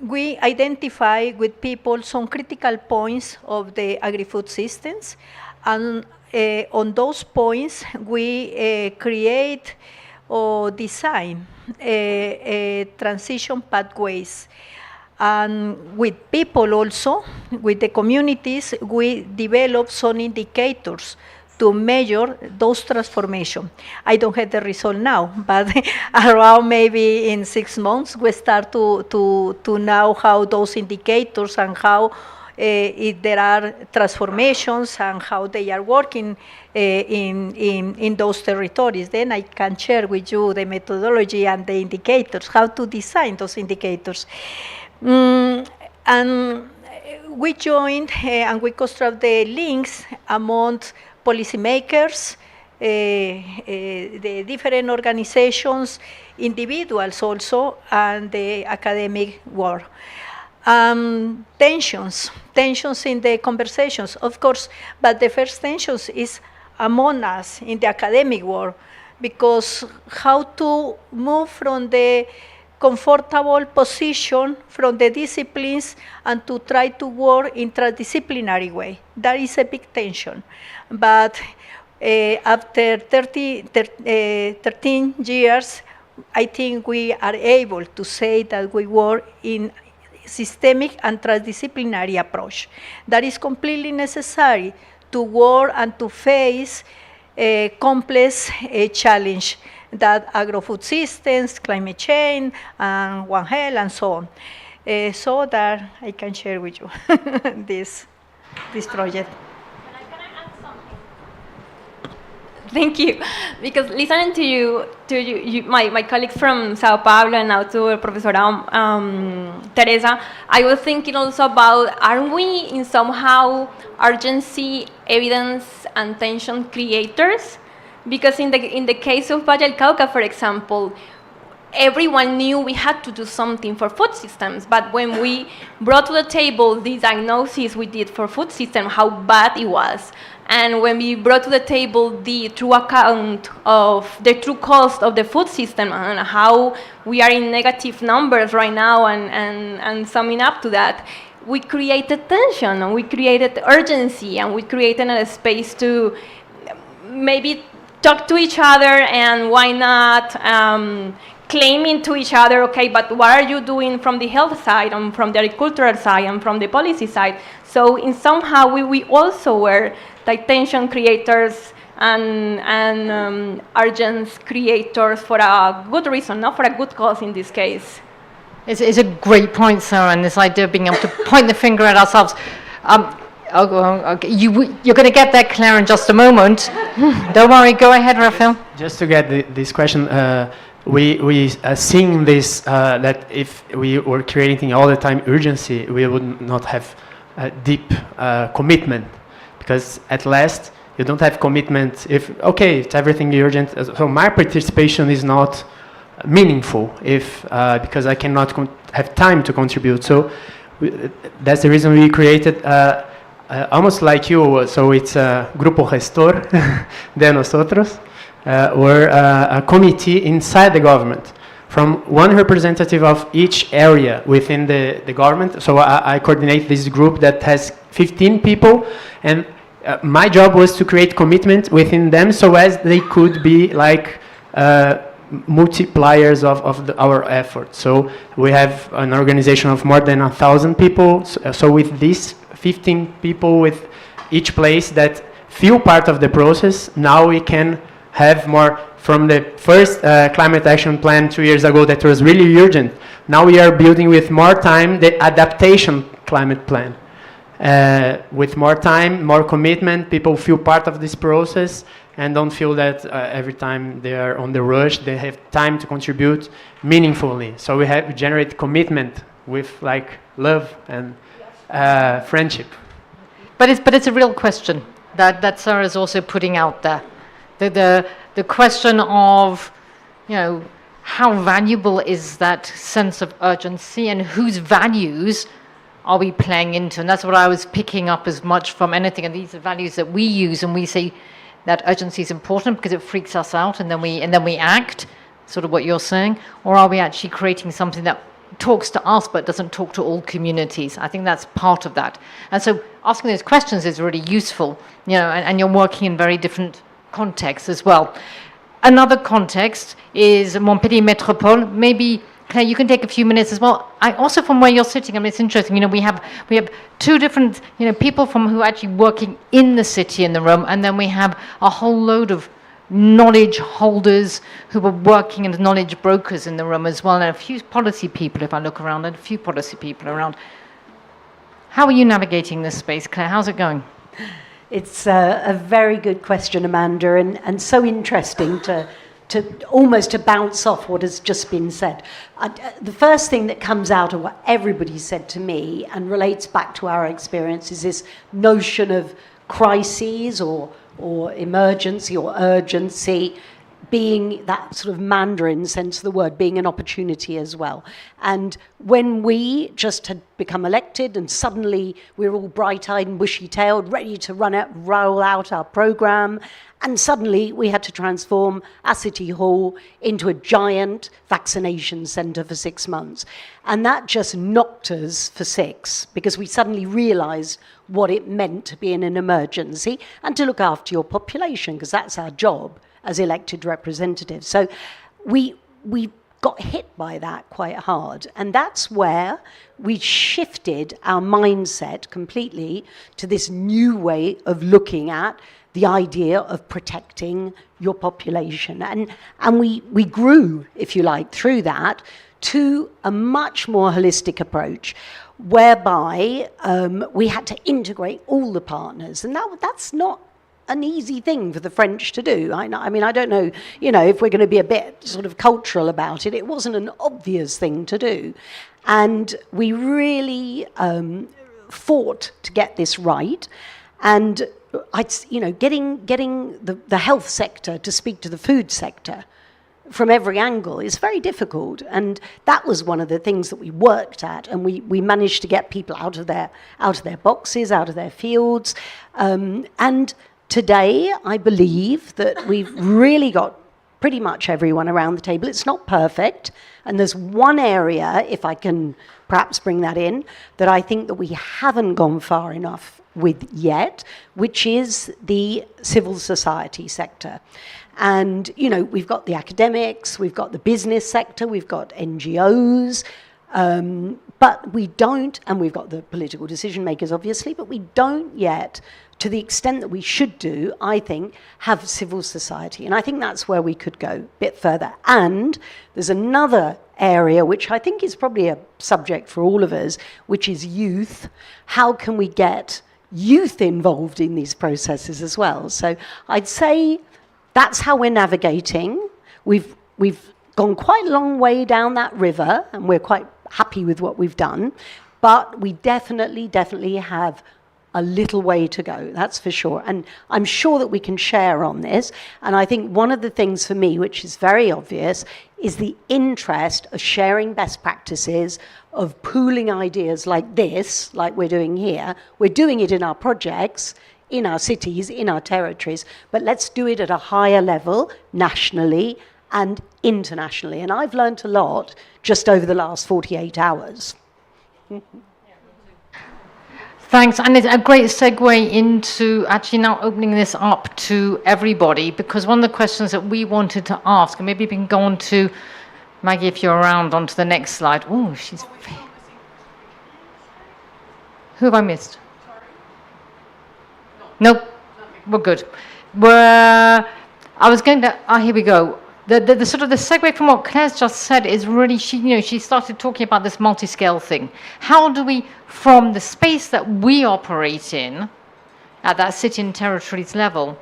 We identify with people some critical points of the agri-food systems, and on those points we create or design transition pathways. And with people also, with the communities, we develop some indicators to measure those transformations. I don't have the result now, but around maybe in 6 months, we start to know how those indicators and how if there are transformations and how they are working in those territories. Then I can share with you the methodology and the indicators, how to design those indicators. And we joined and we construct the links among policymakers, the different organizations, individuals also, and the academic world. Tensions in the conversations, of course, but the first tensions is among us in the academic world, because how to move from the comfortable position from the disciplines and to try to work in transdisciplinary way. That is a big tension. But after 13 years, I think we are able to say that we work in systemic and transdisciplinary approach. That is completely necessary to work and to face a complex challenge that agro-food systems, climate change, and One Health, and so on. So that I can share with you this project. Can I add something? Thank you. Because listening to you my colleagues from São Paulo and now to Professora Teresa, I was thinking also about, aren't we in somehow urgency, evidence, and tension creators? Because in the case of Valle del Cauca, for example, everyone knew we had to do something for food systems, but when we brought to the table the diagnosis we did for food system, how bad it was, and when we brought to the table the true account of the true cost of the food system and how we are in negative numbers right now, and summing up to that, we created tension, and we created urgency, and we created a space to maybe talk to each other, and why not claiming to each other, okay, but what are you doing from the health side, and from the agricultural side, and from the policy side? So in somehow we also were like tension creators and urgence creators for a good reason, not for a good cause in this case. It's a great point, Sarah, and this idea of being able to point the finger at ourselves. Okay. You're going to get there, Claire, in just a moment. Don't worry, go ahead, Raphael. Just to get this question, we seeing this, that if we were creating all the time urgency, we would not have a deep commitment, because at last you don't have commitment. If okay, it's everything urgent. So my participation is not meaningful if because I cannot have time to contribute. So that's the reason we created almost like you. So it's a grupo gestor de nosotros, or a committee inside the government, from one representative of each area within the government. So I coordinate this group that has 15 people, and my job was to create commitment within them so as they could be like multipliers of our effort. So we have an organization of more than 1,000 people. So with these 15 people with each place that feel part of the process, now we can have more. From the first climate action plan 2 years ago that was really urgent, now we are building with more time the adaptation climate plan. With more time, more commitment, people feel part of this process and don't feel that every time they are on the rush, they have time to contribute meaningfully. So we generate commitment with like love and friendship. But it's a real question that Sarah is also putting out there. The question of, how valuable is that sense of urgency and whose values are we playing into? And that's what I was picking up as much from anything. And these are values that we use, and we say that urgency is important because it freaks us out, and then we act, sort of what you're saying. Or are we actually creating something that talks to us but doesn't talk to all communities? I think that's part of that. And so asking those questions is really useful, and you're working in very different context as well. Another context is Montpellier metropole. Maybe Claire, you can take a few minutes as well. I also, from where you're sitting, I mean, it's interesting. We have two different people from who are actually working in the city in the room, and then we have a whole load of knowledge holders who are working as knowledge brokers in the room as well, and a few policy people. If I look around, and a few policy people around. How are you navigating this space, Claire? How's it going? It's a very good question, Amanda, and so interesting to almost to bounce off what has just been said. The first thing that comes out of what everybody said to me and relates back to our experience is this notion of crises or emergency or urgency being that sort of Mandarin sense of the word, being an opportunity as well. And when we just had become elected and suddenly we were all bright-eyed and bushy-tailed, ready to roll out our program, and suddenly we had to transform our city hall into a giant vaccination centre for 6 months. And that just knocked us for six, because we suddenly realised what it meant to be in an emergency and to look after your population, because that's our job as elected representatives. So we got hit by that quite hard. And that's where we shifted our mindset completely to this new way of looking at the idea of protecting your population. And we grew, if you like, through that to a much more holistic approach, whereby we had to integrate all the partners. And that's not an easy thing for the French to do. I mean, I don't know, if we're going to be a bit sort of cultural about it. It wasn't an obvious thing to do. And we really fought to get this right. And getting the health sector to speak to the food sector from every angle is very difficult. And that was one of the things that we worked at, and we managed to get people out of their boxes, out of their fields. And today, I believe that we've really got pretty much everyone around the table. It's not perfect, and there's one area, if I can perhaps bring that in, that I think that we haven't gone far enough with yet, which is the civil society sector. And, we've got the academics, we've got the business sector, we've got NGOs, but we don't, and we've got the political decision makers, obviously, but we don't yet, to the extent that we should do, I think, have civil society. And I think that's where we could go a bit further. And there's another area, which I think is probably a subject for all of us, which is youth. How can we get youth involved in these processes as well? So I'd say that's how we're navigating. We've gone quite a long way down that river, and we're quite happy with what we've done. But we definitely have a little way to go, that's for sure. And I'm sure that we can share on this. And I think one of the things for me, which is very obvious, is the interest of sharing best practices, of pooling ideas like this, like we're doing here. We're doing it in our projects, in our cities, in our territories, but let's do it at a higher level, nationally and internationally. And I've learned a lot just over the last 48 hours. Thanks, and it's a great segue into actually now opening this up to everybody, because one of the questions that we wanted to ask, and maybe we can go on to, Maggie, if you're around, onto the next slide. Oh, she's... Who have I missed? Nope, we're good. I was going to, here we go. The sort of the segue from what Claire's just said is really, she started talking about this multi-scale thing. How do we, from the space that we operate in, at that city and territories level,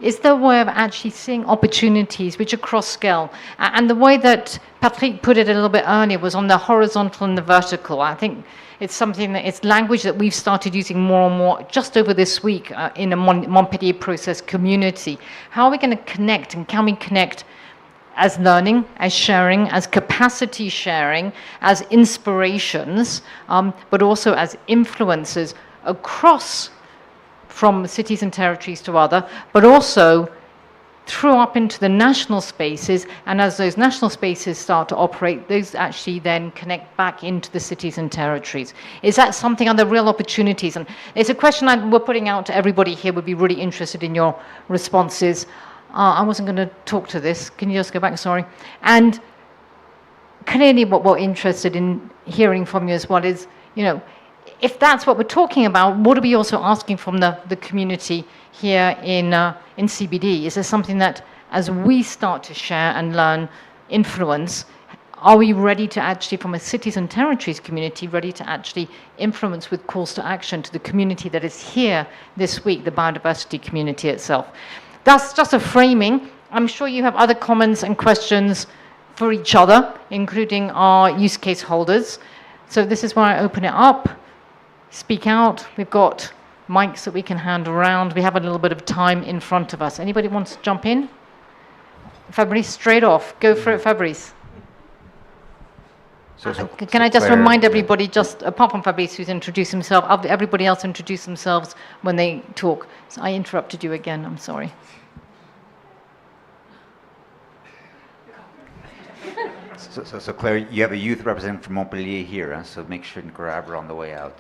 is there a way of actually seeing opportunities which are cross-scale? And the way that Patrick put it a little bit earlier was on the horizontal and the vertical. I think it's something that, it's language that we've started using more and more just over this week in a Montpellier process community. How are we going to connect, and can we connect as learning, as sharing, as capacity sharing, as inspirations, but also as influences across from cities and territories to other, but also through up into the national spaces, and as those national spaces start to operate, those actually then connect back into the cities and territories. Is that something, are there real opportunities? And it's a question we're putting out to everybody here, would be really interested in your responses. I wasn't going to talk to this. Can you just go back? Sorry. And clearly what we're interested in hearing from you as well is, if that's what we're talking about, what are we also asking from the community here in CBD? Is there something that, as we start to share and learn, influence, are we ready to actually, from a cities and territories community, ready to actually influence with calls to action to the community that is here this week, the biodiversity community itself? That's just a framing. I'm sure you have other comments and questions for each other, including our use case holders. So this is where I open it up. Speak out. We've got mics that we can hand around. We have a little bit of time in front of us. Anybody wants to jump in? Fabrice, straight off. Go for it, Fabrice. Can I just remind everybody, just apart from Fabrice, who's introduced himself, everybody else introduce themselves when they talk. So I interrupted you again. I'm sorry. So Claire, you have a youth representative from Montpellier here, huh? So make sure and grab her on the way out.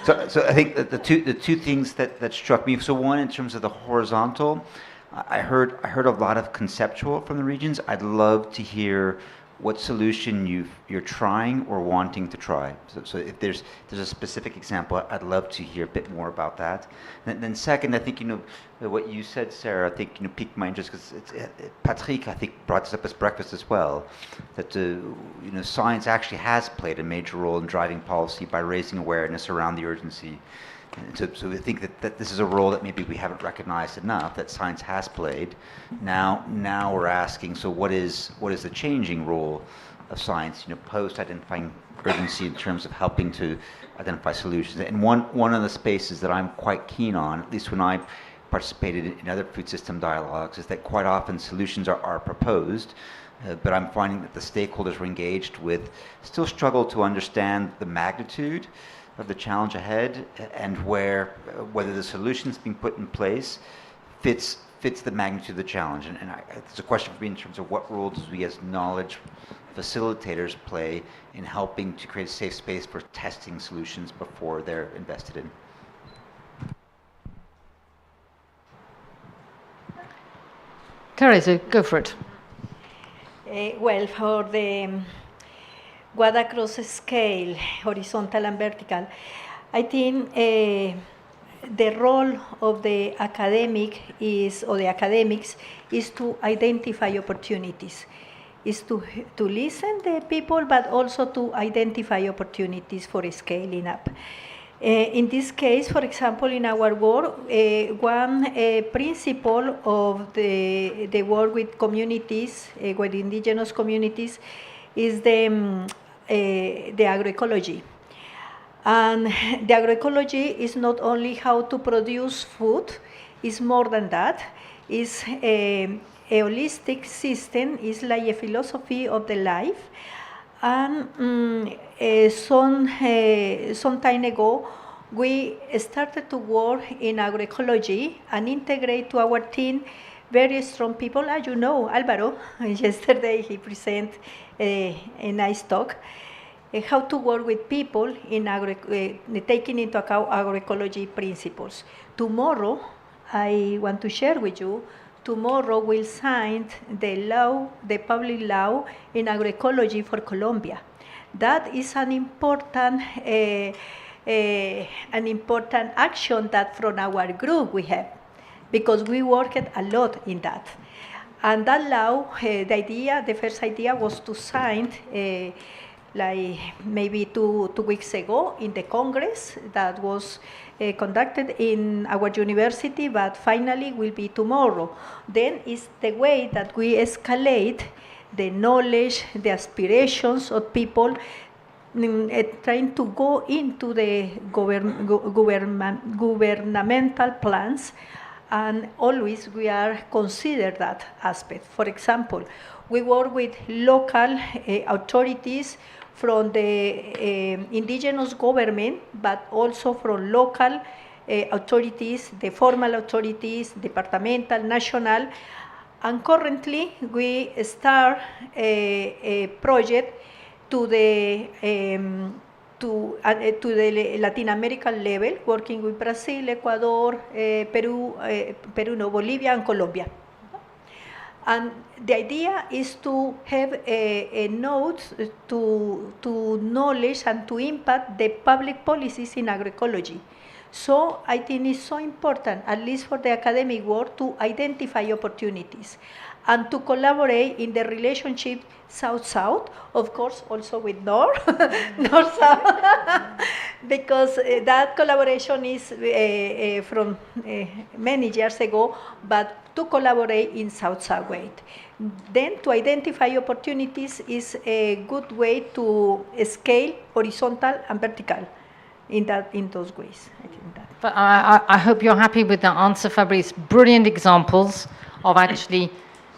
So I think that the two things that struck me. So one, in terms of the horizontal, I heard a lot of conceptual from the regions. I'd love to hear what solution you're trying or wanting to try. So if there's a specific example, I'd love to hear a bit more about that. And then second, I think what you said, Sarah, I think piqued my interest because Patrick, I think, brought this up as breakfast as well. That science actually has played a major role in driving policy by raising awareness around the urgency. So we think that this is a role that maybe we haven't recognized enough, that science has played. Now we're asking, so what is the changing role of science, post-identifying urgency in terms of helping to identify solutions? And one of the spaces that I'm quite keen on, at least when I participated in other food system dialogues, is that quite often solutions are proposed, but I'm finding that the stakeholders we're engaged with still struggle to understand the magnitude of the challenge ahead, and whether the solutions being put in place fits the magnitude of the challenge. And it's a question for me in terms of what role does we as knowledge facilitators play in helping to create a safe space for testing solutions before they're invested in. Teresa, go for it. Well, for the what across scale, horizontal and vertical, I think the role of the academics is to identify opportunities, is to listen to people, but also to identify opportunities for scaling up. In this case, for example, in our work, one principle of the work with communities, with indigenous communities, is the agroecology. And the agroecology is not only how to produce food, it's more than that. It's a holistic system, it's like a philosophy of the life. And some time ago, we started to work in agroecology and integrate to our team very strong people. As you know, Alvaro, yesterday he presented a nice talk, how to work with people in taking into account agroecology principles. Tomorrow, I want to share with you, tomorrow we'll sign the law, the public law in agroecology for Colombia. That is an important action that from our group we have, because we worked a lot in that. And that law, the first idea was to sign like maybe two weeks ago in the Congress that was conducted in our university, but finally will be tomorrow. Then is the way that we escalate the knowledge, the aspirations of people trying to go into the governmental plans, and always we are consider that aspect. For example, we work with local authorities from the indigenous government, but also from local authorities, the formal authorities, departmental, national, and currently we start a project to the Latin American level, working with Brazil, Ecuador, Bolivia, and Colombia. And the idea is to have a note to knowledge and to impact the public policies in agroecology. So I think it's so important, at least for the academic world, to identify opportunities and to collaborate in the relationship South-South, of course, also with North, North-South, because that collaboration is from many years ago, but to collaborate in South-South way. Then to identify opportunities is a good way to scale horizontal and vertical in those ways. I think that. But I hope you're happy with the answer, Fabrice. Brilliant examples of actually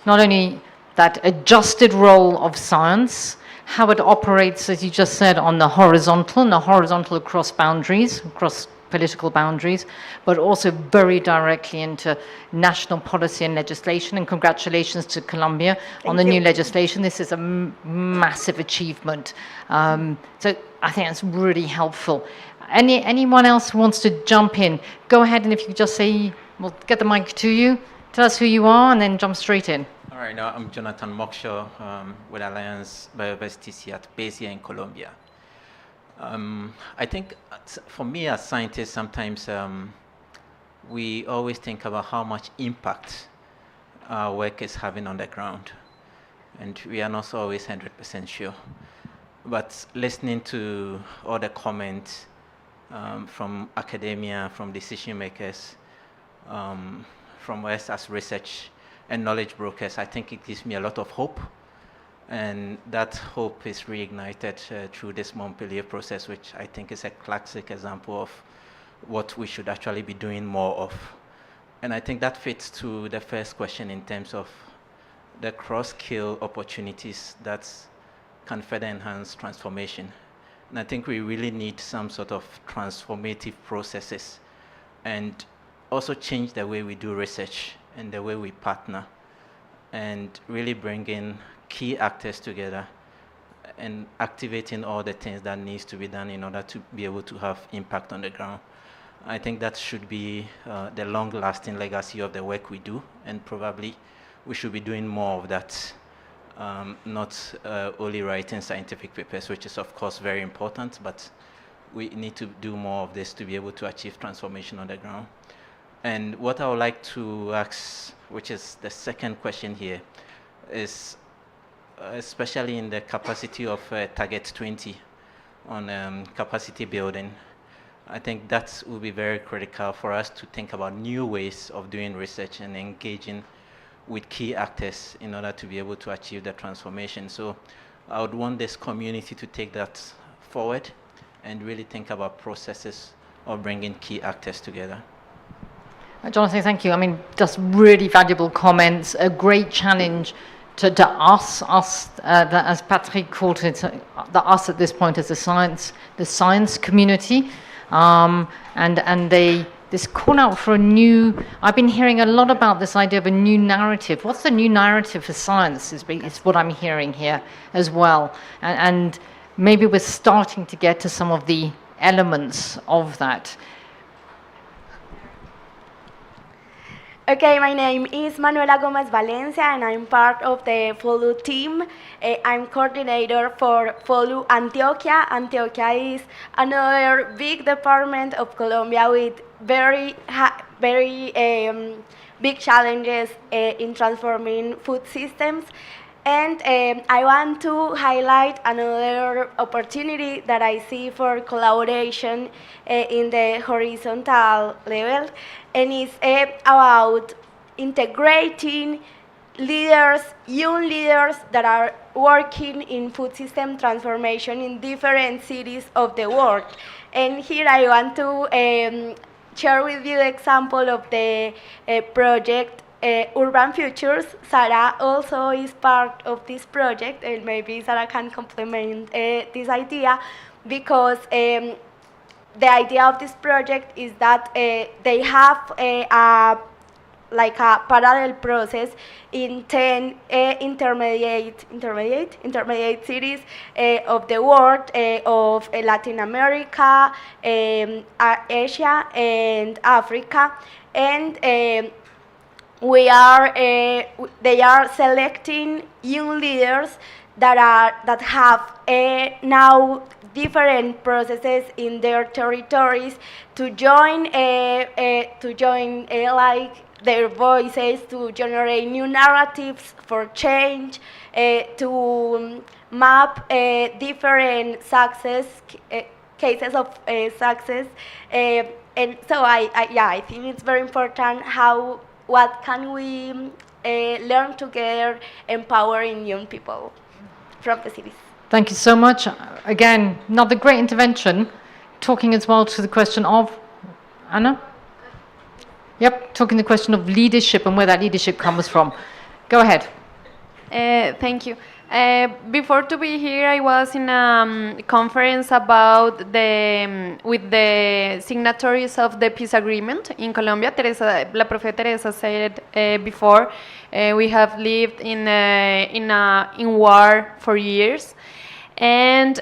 not only that adjusted role of science, how it operates, as you just said, on the horizontal, and the horizontal across boundaries, across political boundaries, but also very directly into national policy and legislation. And congratulations to Colombia on the new legislation. This is a massive achievement. So I think that's really helpful. Anyone else who wants to jump in, go ahead, and if you could just say, we'll get the mic to you, tell us who you are, and then jump straight in. All right, now I'm Jonathan Mokshaw with Alliance Biodiversity CGIAR based here in Colombia. I think for me as scientists, sometimes we always think about how much impact our work is having on the ground. And we are not always 100% sure. But listening to all the comments from academia, from decision makers, from us as research and knowledge brokers, I think it gives me a lot of hope. And that hope is reignited through this Montpellier process, which I think is a classic example of what we should actually be doing more of. And I think that fits to the first question in terms of the cross-skill opportunities that can further enhance transformation. And I think we really need some sort of transformative processes and also change the way we do research and the way we partner, and really bring in key actors together and activating all the things that needs to be done in order to be able to have impact on the ground. I think that should be the long-lasting legacy of the work we do, and probably we should be doing more of that, not only writing scientific papers, which is of course very important, but we need to do more of this to be able to achieve transformation on the ground. And what I would like to ask, which is the second question here, is especially in the capacity of Target 20 on capacity building. I think that will be very critical for us to think about new ways of doing research and engaging with key actors in order to be able to achieve the transformation. So I would want this community to take that forward and really think about processes or bringing key actors together. Jonathan, thank you. I mean, just really valuable comments, a great challenge to us, as Patrick called it, the us at this point is the science community, and this call out for a new, I've been hearing a lot about this idea of a new narrative. What's the new narrative for science is what I'm hearing here as well. And maybe we're starting to get to some of the elements of that. Okay, my name is Manuela Gomez Valencia and I'm part of the FOLU team. I'm coordinator for FOLU Antioquia. Antioquia is another big department of Colombia with very big challenges in transforming food systems. And I want to highlight another opportunity that I see for collaboration in the horizontal level, and it's about integrating leaders, young leaders that are working in food system transformation in different cities of the world. And here I want to share with you the example of the project Urban Futures. Sarah also is part of this project, and maybe Sarah can complement this idea, because the idea of this project is that they have a parallel process in 10 intermediate cities of the world, of Latin America, Asia, and Africa, and they are selecting young leaders that have now different processes in their territories to join like their voices, to generate new narratives for change, to map different cases of success, and so I think it's very important what can we learn together, empowering young people from the cities. Thank you so much. Again, another great intervention, talking as well to the question of, Anna? Yep, talking the question of leadership and where that leadership comes from. Go ahead. Thank you. Before to be here, I was in a conference about with the signatories of the peace agreement in Colombia. La profe Teresa said before, we have lived in war for years, and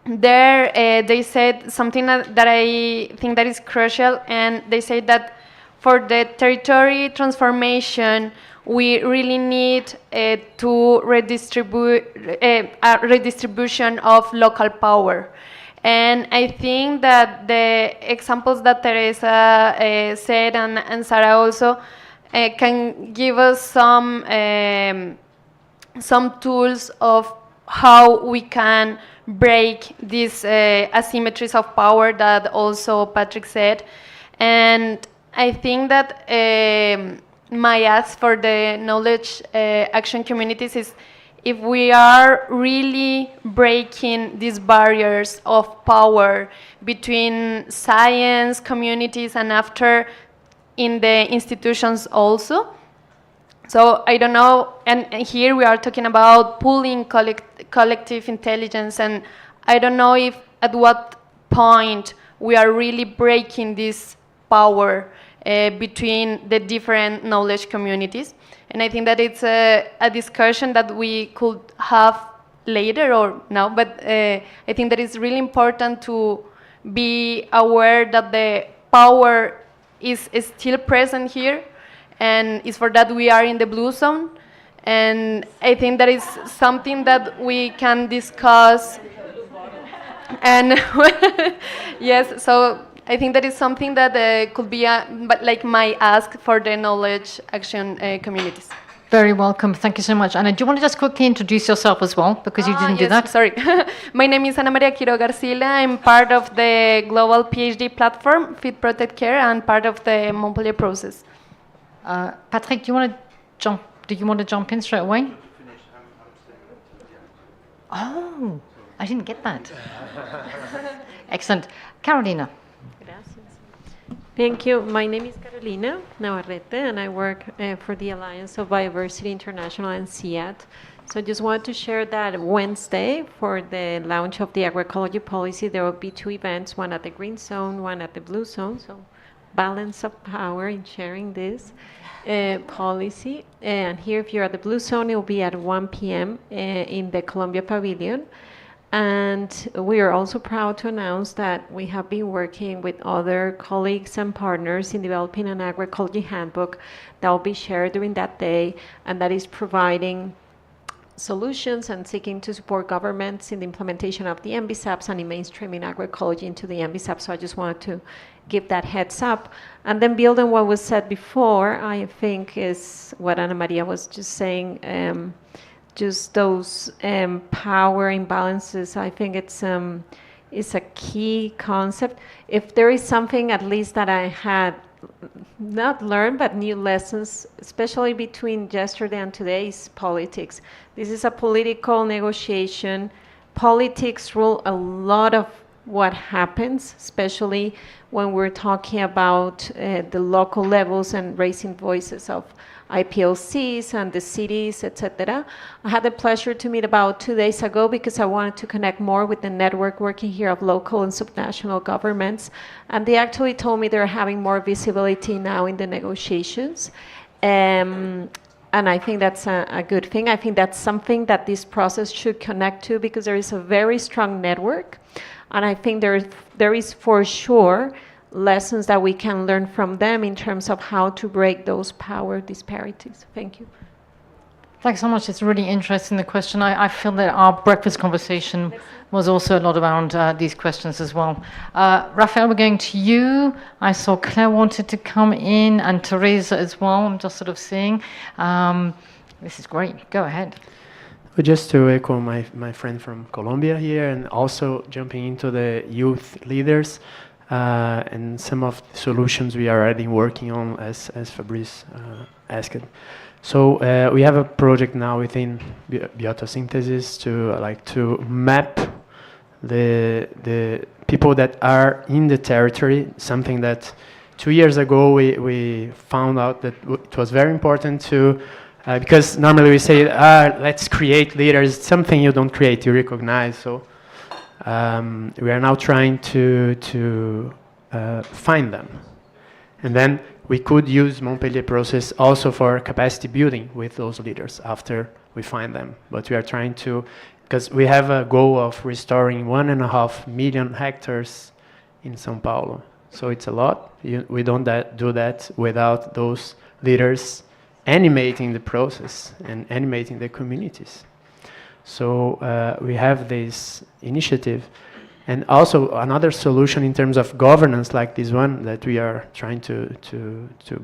there they said something that I think that is crucial, and they said that for the territory transformation, we really need to redistribution of local power. And I think that the examples that Teresa said and Sarah also can give us some tools of how we can break these asymmetries of power that also Patrick said. And I think that my ask for the knowledge action communities is, if we are really breaking these barriers of power between science communities and after in the institutions also. So I don't know, and here we are talking about pooling collective intelligence, and I don't know if at what point we are really breaking this power between the different knowledge communities. And I think that it's a discussion that we could have later or now, but I think that it's really important to be aware that the power is still present here, and it's for that we are in the blue zone. And I think that is something that we can discuss. And yes, so I think that is something that could be like my ask for the knowledge action communities. Very welcome. Thank you so much. Anna, do you want to just quickly introduce yourself as well? Because you didn't do that. Sorry. My name is Ana Maria Quiroga Arcila. I'm part of the global PhD platform, Feed, Protect, Care, and part of the Montpellier process. Patrick, do you want to jump in straight away? Oh, I didn't get that. Excellent. Carolina. Thank you. My name is Carolina Navarrete, and I work for the Alliance of Biodiversity International and CGIAR. So I just want to share that Wednesday, for the launch of the agroecology policy, there will be 2 events, one at the green zone, one at the blue zone. So balance of power in sharing this policy. And here, if you're at the blue zone, it will be at 1 p.m. In the Colombia Pavilion. And we are also proud to announce that we have been working with other colleagues and partners in developing an agroecology handbook that will be shared during that day, and that is providing solutions and seeking to support governments in the implementation of the MBSAPs and in mainstreaming agroecology into the MBSAP. So I just wanted to give that heads up. And then build on what was said before, I think is what Ana Maria was just saying, just those power imbalances. I think it's a key concept. If there is something, at least, that I had not learned, but new lessons, especially between yesterday and today, is politics. This is a political negotiation. Politics rule a lot of what happens, especially when we're talking about the local levels and raising voices of IPLCs and the cities, etc. I had the pleasure to meet about 2 days ago because I wanted to connect more with the network working here of local and subnational governments. And they actually told me they're having more visibility now in the negotiations. And I think that's a good thing. I think that's something that this process should connect to, because there is a very strong network. And I think there is for sure lessons that we can learn from them in terms of how to break those power disparities. Thank you. Thanks so much. It's really interesting, the question. I feel that our breakfast conversation was also a lot around these questions as well. Raphael, we're going to you. I saw Claire wanted to come in, and Teresa as well. I'm just sort of seeing. This is great. Go ahead. Well, just to echo my friend from Colombia here, and also jumping into the youth leaders, and some of the solutions we are already working on, as Fabrice asked. So we have a project now within biotosynthesis to map the people that are in the territory. Something that 2 years ago we found out that it was very important to, because normally we say, let's create leaders. It's something you don't create, you recognize. So we are now trying to find them. And then we could use Montpellier process also for capacity building with those leaders after we find them. But we are trying to, because we have a goal of restoring 1.5 million hectares in São Paulo. So it's a lot. We don't do that without those leaders animating the process and animating the communities. So we have this initiative. And also another solution in terms of governance, like this one that we are trying to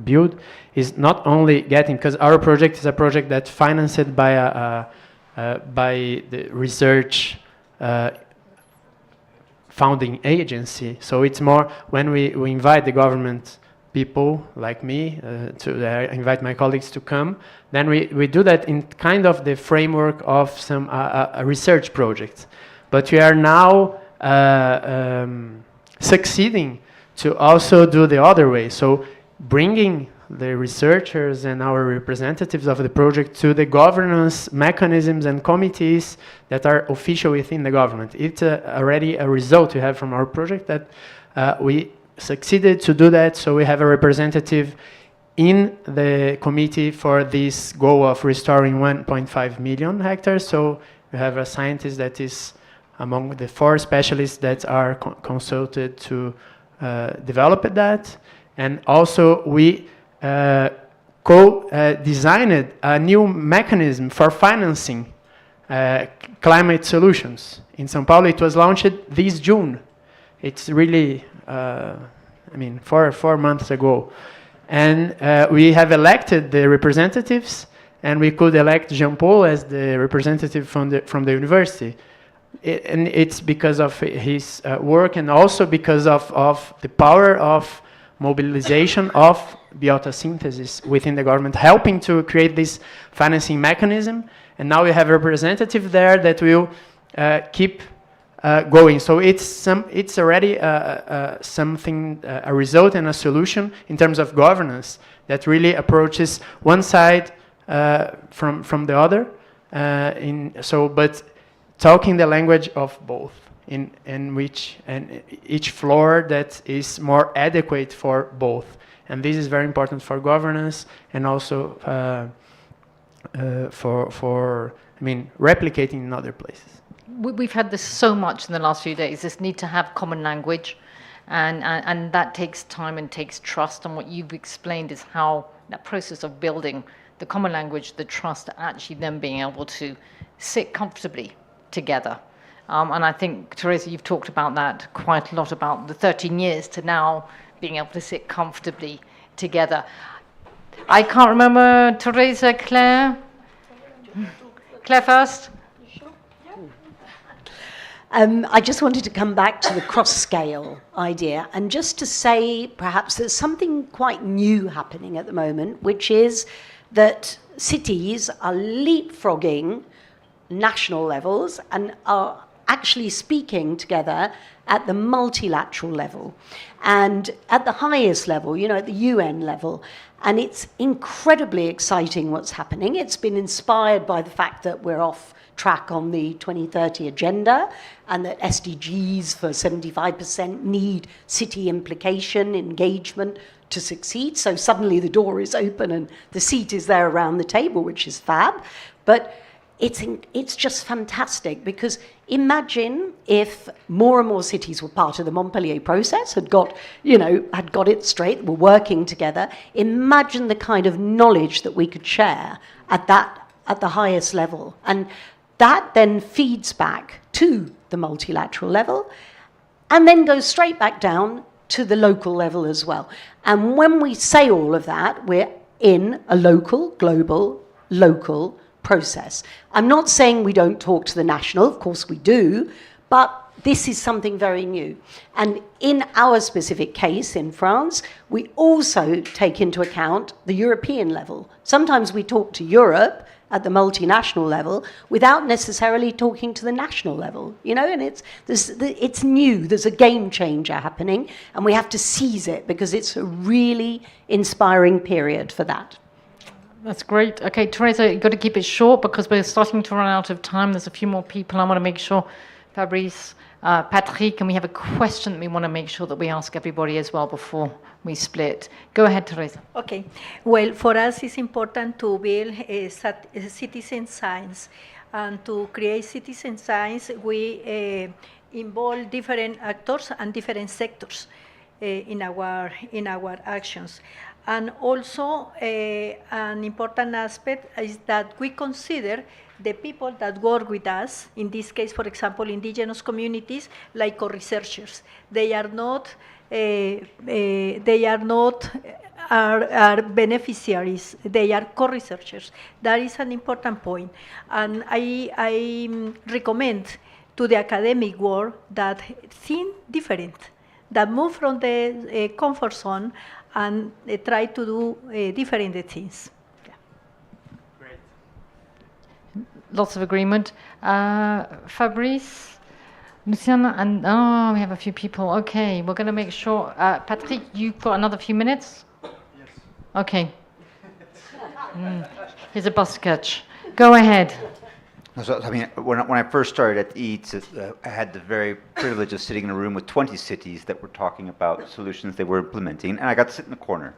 build, is not only getting, because our project is a project that's financed by the research founding agency. So it's more when we invite the government people like me, invite my colleagues to come, then we do that in kind of the framework of some a research project. But we are now succeeding to also do the other way. So bringing the researchers and our representatives of the project to the governance mechanisms and committees that are official within the government. It's already a result we have from our project that we succeeded to do that. So we have a representative in the committee for this goal of restoring 1.5 million hectares. So we have a scientist that is among the 4 specialists that are consulted to develop that. And also we co-designed a new mechanism for financing climate solutions. In São Paulo, it was launched this June. It's really, 4 months ago. And we have elected the representatives, and we could elect Jean-Paul as the representative from the university. And it's because of his work, and also because of the power of mobilization of biotosynthesis within the government, helping to create this financing mechanism. And now we have a representative there that will keep going. So it's already something, a result and a solution in terms of governance that really approaches one side from the other. But talking the language of both, in which and each floor that is more adequate for both. And this is very important for governance and also for replicating in other places. We've had this so much in the last few days, this need to have common language, and that takes time and takes trust. And what you've explained is how that process of building the common language, the trust, actually then being able to sit comfortably together. And I think, Teresa, you've talked about that quite a lot, about the 13 years to now being able to sit comfortably together. I can't remember, Teresa, Claire? Claire first? I just wanted to come back to the cross-scale idea and just to say perhaps there's something quite new happening at the moment, which is that cities are leapfrogging national levels and are actually speaking together at the multilateral level and at the highest level, at the UN level. And it's incredibly exciting what's happening. It's been inspired by the fact that we're off track on the 2030 agenda and that SDGs for 75% need city implication, engagement to succeed. So suddenly the door is open and the seat is there around the table, which is fab. But it's just fantastic because imagine if more and more cities were part of the Montpellier process, had got it straight, were working together. Imagine the kind of knowledge that we could share at the highest level. And that then feeds back to the multilateral level and then goes straight back down to the local level as well. And when we say all of that, we're in a local, global, local process. I'm not saying we don't talk to the national, of course we do, but this is something very new. And in our specific case in France, we also take into account the European level. Sometimes we talk to Europe at the multinational level without necessarily talking to the national level, and it's new. There's a game changer happening, and we have to seize it because it's a really inspiring period for that. That's great. Okay, Teresa, you've got to keep it short because we're starting to run out of time. There's a few more people. I want to make sure, Fabrice, Patrick, and we have a question that we want to make sure that we ask everybody as well before we split. Go ahead, Teresa. Okay. Well, for us, it's important to build a citizen science. And to create citizen science, we involve different actors and different sectors in our actions. And also, an important aspect is that we consider the people that work with us, in this case, for example, indigenous communities, like co-researchers. They are not our beneficiaries. They are co-researchers. That is an important point. And I recommend to the academic world that think different, that move from the comfort zone and try to do different things. Yeah. Great. Lots of agreement. Fabrice, Luciana, and we have a few people. Okay, we're going to make sure. Patrick, you've got another few minutes? Yes. Okay. Here's a bus catch. Go ahead. So, when I first started at EATS, I had the very privilege of sitting in a room with 20 cities that were talking about solutions they were implementing, and I got to sit in the corner.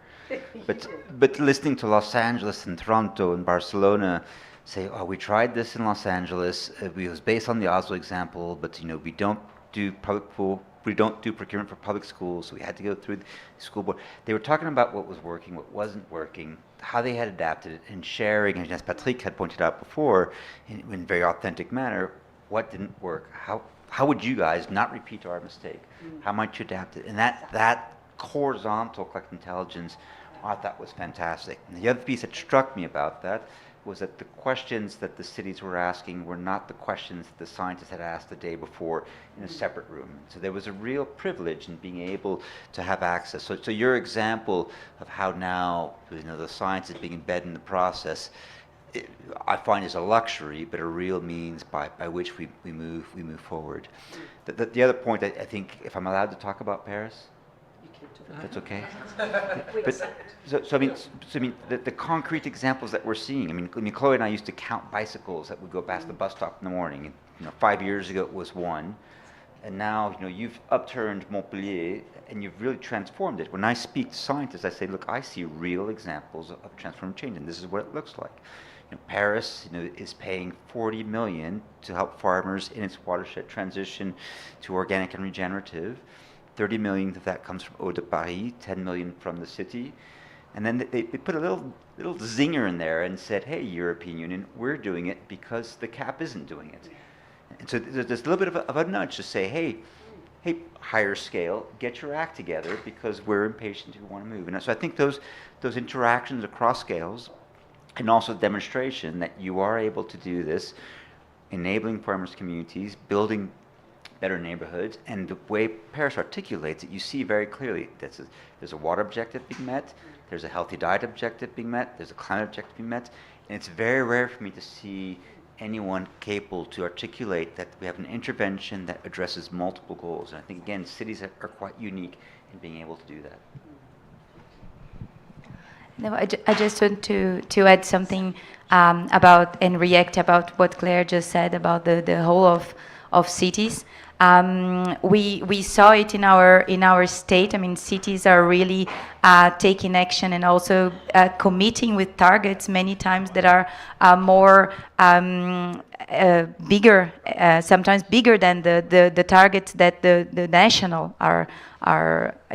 But listening to Los Angeles and Toronto and Barcelona say, "Oh, we tried this in Los Angeles. It was based on the Oslo example, but we don't do procurement for public schools, so we had to go through the school board." They were talking about what was working, what wasn't working, how they had adapted it, and sharing, and as Patrick had pointed out before, in a very authentic manner, what didn't work. How would you guys not repeat our mistake? How might you adapt it? And that horizontal collective intelligence, I thought was fantastic. And the other piece that struck me about that was that the questions that the cities were asking were not the questions that the scientists had asked the day before in a separate room. So there was a real privilege in being able to have access. So your example of how now the science is being embedded in the process I find is a luxury, but a real means by which we move forward. The other point, I think, if I'm allowed to talk about Paris, that's okay. But I mean, the concrete examples that we're seeing. I mean, Chloe and I used to count bicycles that would go past the bus stop in the morning. And, 5 years ago it was one, and now you've upturned Montpellier and you've really transformed it. When I speak to scientists, I say, look, I see real examples of transformative change, and this is what it looks like. Paris, is paying 40 million to help farmers in its watershed transition to organic and regenerative. 30 million of that comes from Eau de Paris, 10 million from the city. And then they put a little zinger in there and said, hey, European Union, we're doing it because the CAP isn't doing it. And so there's a little bit of a nudge to say, hey, higher scale, get your act together because we're impatient, we want to move. And so I think those interactions across scales, and also demonstration that you are able to do this, enabling farmers' communities, building better neighborhoods, and the way Paris articulates it, you see very clearly that there's a water objective being met, there's a healthy diet objective being met, there's a climate objective being met, and it's very rare for me to see anyone capable to articulate that we have an intervention that addresses multiple goals. And I think, again, cities are quite unique in being able to do that. No, I just want to add something about and react about what Claire just said about the whole of cities. We saw it in our state. I mean, cities are really taking action and also committing with targets many times that are more bigger, sometimes bigger than the targets that the national are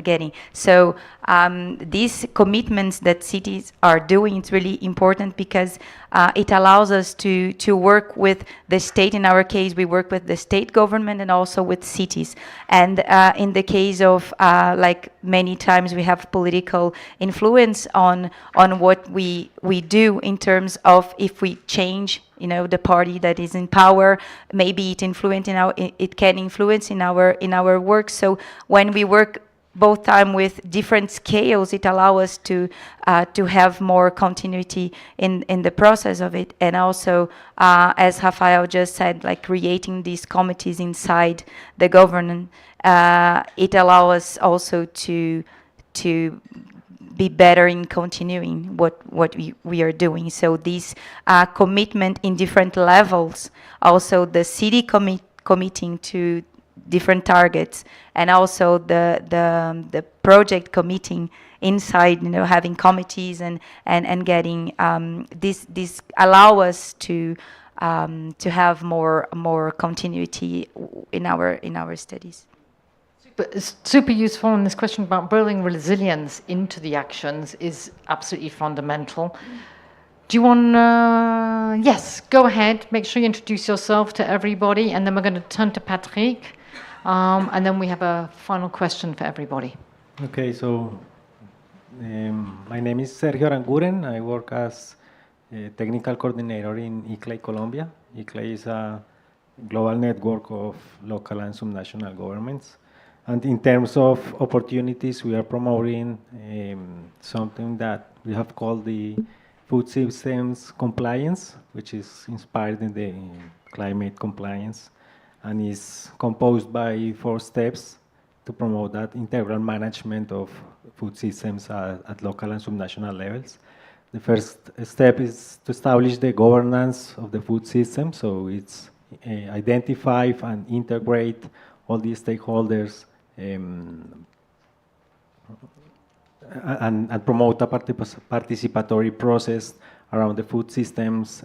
getting. So these commitments that cities are doing, it's really important because it allows us to work with the state. In our case, we work with the state government and also with cities. And in the case of, like many times, we have political influence on what we do in terms of if we change, the party that is in power, maybe it can influence in our work. So when we work both time with different scales, it allows us to have more continuity in the process of it. And also, as Rafael just said, like creating these committees inside the government, it allows us also to be better in continuing what we are doing. So this commitment in different levels, also the city committing to different targets, and also the project committing inside, having committees and getting this allow us to have more continuity in our studies. It's super useful, and this question about building resilience into the actions is absolutely fundamental. Do you want yes, go ahead, make sure you introduce yourself to everybody, and then we're going to turn to Patrick, and then we have a final question for everybody. Okay, so my name is Sergio Aranguren. I work as a technical coordinator in ICLAI Colombia. ICLAI is a global network of local and subnational governments. And in terms of opportunities, we are promoting something that we have called the food systems compliance, which is inspired in the climate compliance, and is composed by 4 steps to promote that integral management of food systems at local and subnational levels. The first step is to establish the governance of the food system, so it's identify and integrate all the stakeholders and promote a participatory process around the food systems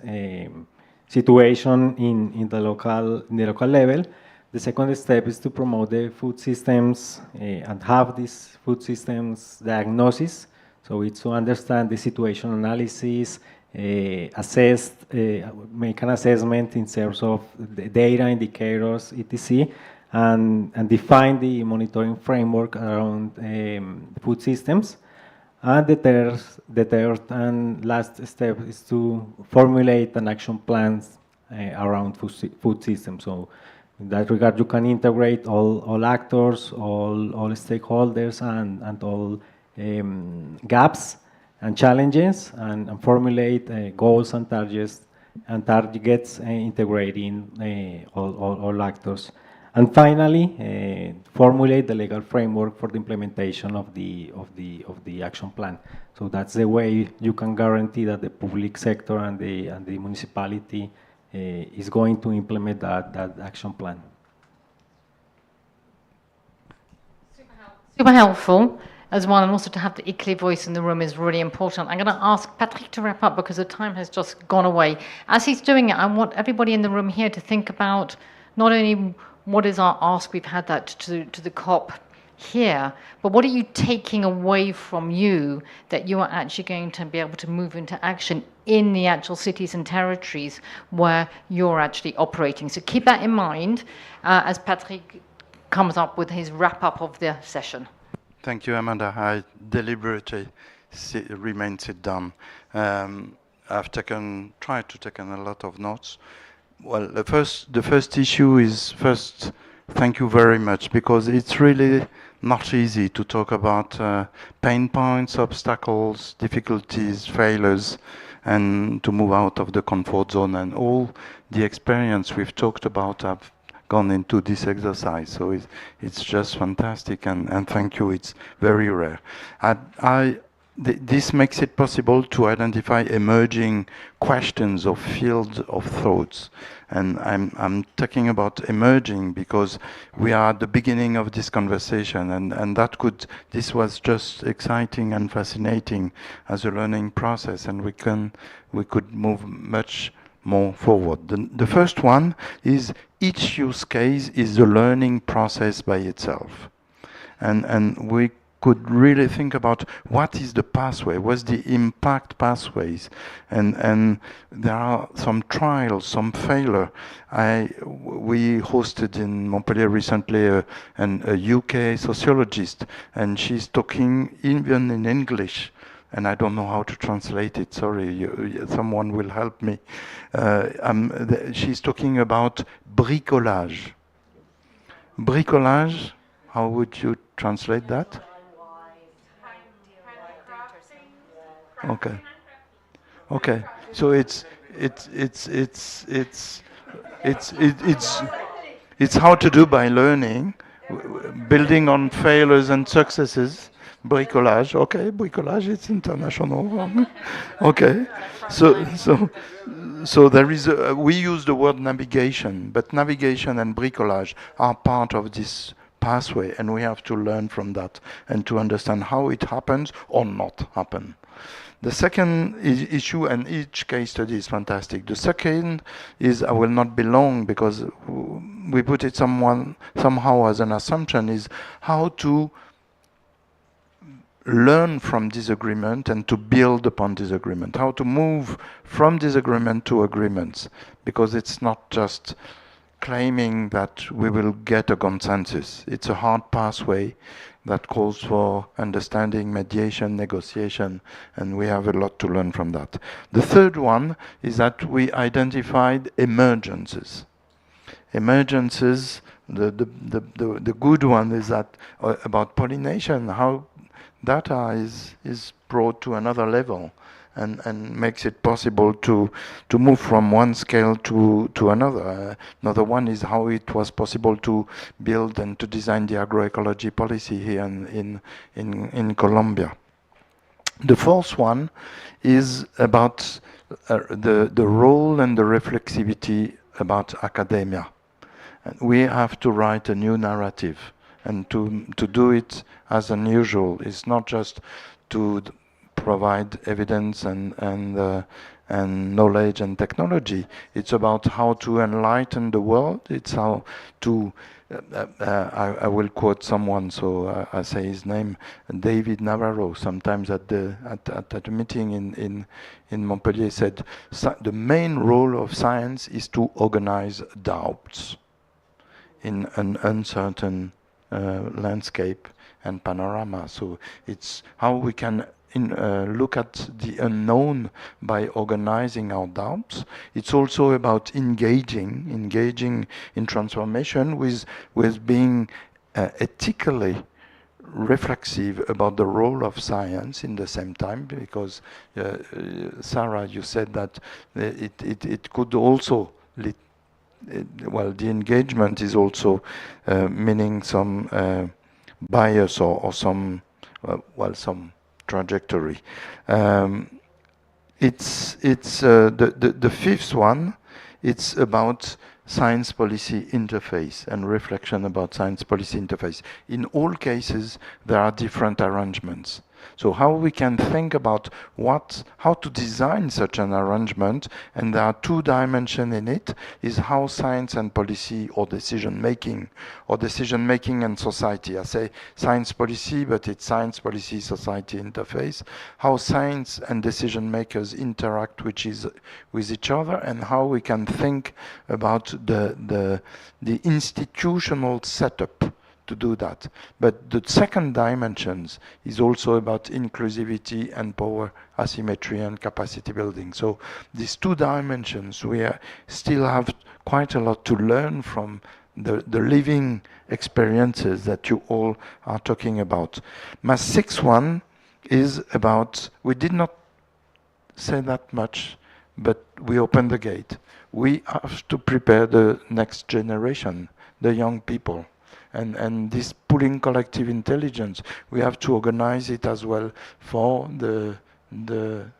situation in the local level. The second step is to promote the food systems and have this food systems diagnosis. So it's to understand the situation analysis, make an assessment in terms of the data, indicators, etc., and define the monitoring framework around food systems. And the third and last step is to formulate an action plan around food systems. So in that regard, you can integrate all actors, all stakeholders, and all gaps, and challenges, and formulate goals and targets integrating all actors. And finally, formulate the legal framework for the implementation of the action plan. So that's the way you can guarantee that the public sector and the municipality is going to implement that action plan. Super helpful as well, and also to have the ICLEI voice in the room is really important. I'm going to ask Patrick to wrap up because the time has just gone away. As he's doing it, I want everybody in the room here to think about not only what is our ask, we've had that to the COP here, but what are you taking away from you that you are actually going to be able to move into action in the actual cities and territories where you're actually operating? So keep that in mind as Patrick comes up with his wrap-up of the session. Thank you, Amanda. I deliberately remain sit down. I've tried to take a lot of notes. Well, the first issue is first, thank you very much, because it's really not easy to talk about pain points, obstacles, difficulties, failures, and to move out of the comfort zone. And all the experience we've talked about have gone into this exercise. So it's just fantastic, and thank you. It's very rare. This makes it possible to identify emerging questions or fields of thoughts. And I'm talking about emerging because we are at the beginning of this conversation, and this was just exciting and fascinating as a learning process, and we could move much more forward. The first one is each use case is a learning process by itself. And we could really think about what is the pathway, what's the impact pathways, and there are some trials, some failure. We hosted in Montpellier recently a UK sociologist, and she's talking even in English, and I don't know how to translate it. Sorry, someone will help me. She's talking about bricolage. Bricolage, how would you translate that? Okay. So it's how to do by learning, building on failures and successes. Bricolage. Okay, bricolage. It's international. Okay. So there is we use the word navigation, but navigation and bricolage are part of this pathway, and we have to learn from that and to understand how it happens or not happen. The second issue, and each case study is fantastic. The second is, I will not be long because we put it somehow as an assumption, is how to learn from disagreement and to build upon disagreement, how to move from disagreement to agreements, because it's not just claiming that we will get a consensus. It's a hard pathway that calls for understanding, mediation, negotiation, and we have a lot to learn from that. The third one is that we identified emergences. Emergences, the good one is that about pollination, how data is brought to another level and makes it possible to move from one scale to another. Another one is how it was possible to build and to design the agroecology policy here in Colombia. The fourth one is about the role and the reflexivity about academia. We have to write a new narrative, and to do it as unusual. It's not just to provide evidence and knowledge and technology. It's about how to enlighten the world. It's how to, I will quote someone, so I say his name, David Navarro, sometimes at the meeting in Montpellier said, the main role of science is to organize doubts in an uncertain landscape and panorama. So it's how we can look at the unknown by organizing our doubts. It's also about engaging in transformation with being ethically reflexive about the role of science in the same time, because Sarah, you said that it could also lead, well, the engagement is also meaning some bias or some, well, some trajectory. It's the fifth one. It's about science policy interface and reflection about science policy interface. In all cases, there are different arrangements. So how we can think about how to design such an arrangement, and there are two dimensions in it, is how science and policy or decision-making and society. I say science policy, but it's science policy society interface. How science and decision makers interact with each other, and how we can think about the institutional setup to do that. But the second dimension is also about inclusivity and power asymmetry and capacity building. So these two dimensions, we still have quite a lot to learn from the living experiences that you all are talking about. My sixth one is about, we did not say that much, but we opened the gate. We have to prepare the next generation, the young people. And this pooling collective intelligence, we have to organize it as well for the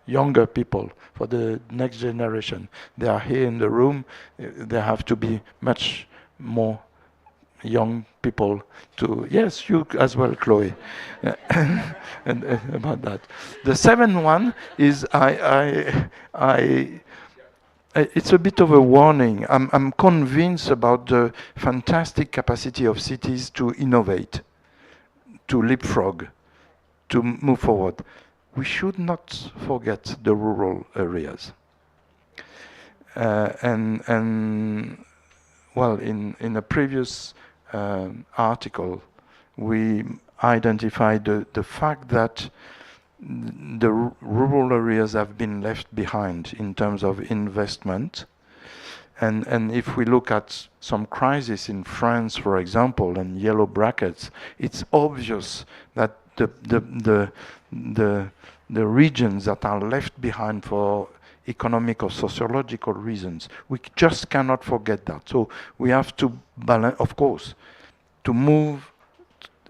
younger people, for the next generation. They are here in the room. There have to be much more young people to, yes, you as well, Chloe, and about that. The seventh one is it's a bit of a warning. I'm convinced about the fantastic capacity of cities to innovate, to leapfrog, to move forward. We should not forget the rural areas. And well, in a previous article, we identified the fact that the rural areas have been left behind in terms of investment. And if we look at some crisis in France, for example, and yellow brackets, it's obvious that the regions that are left behind for economic or sociological reasons, we just cannot forget that. So we have to balance, of course, to move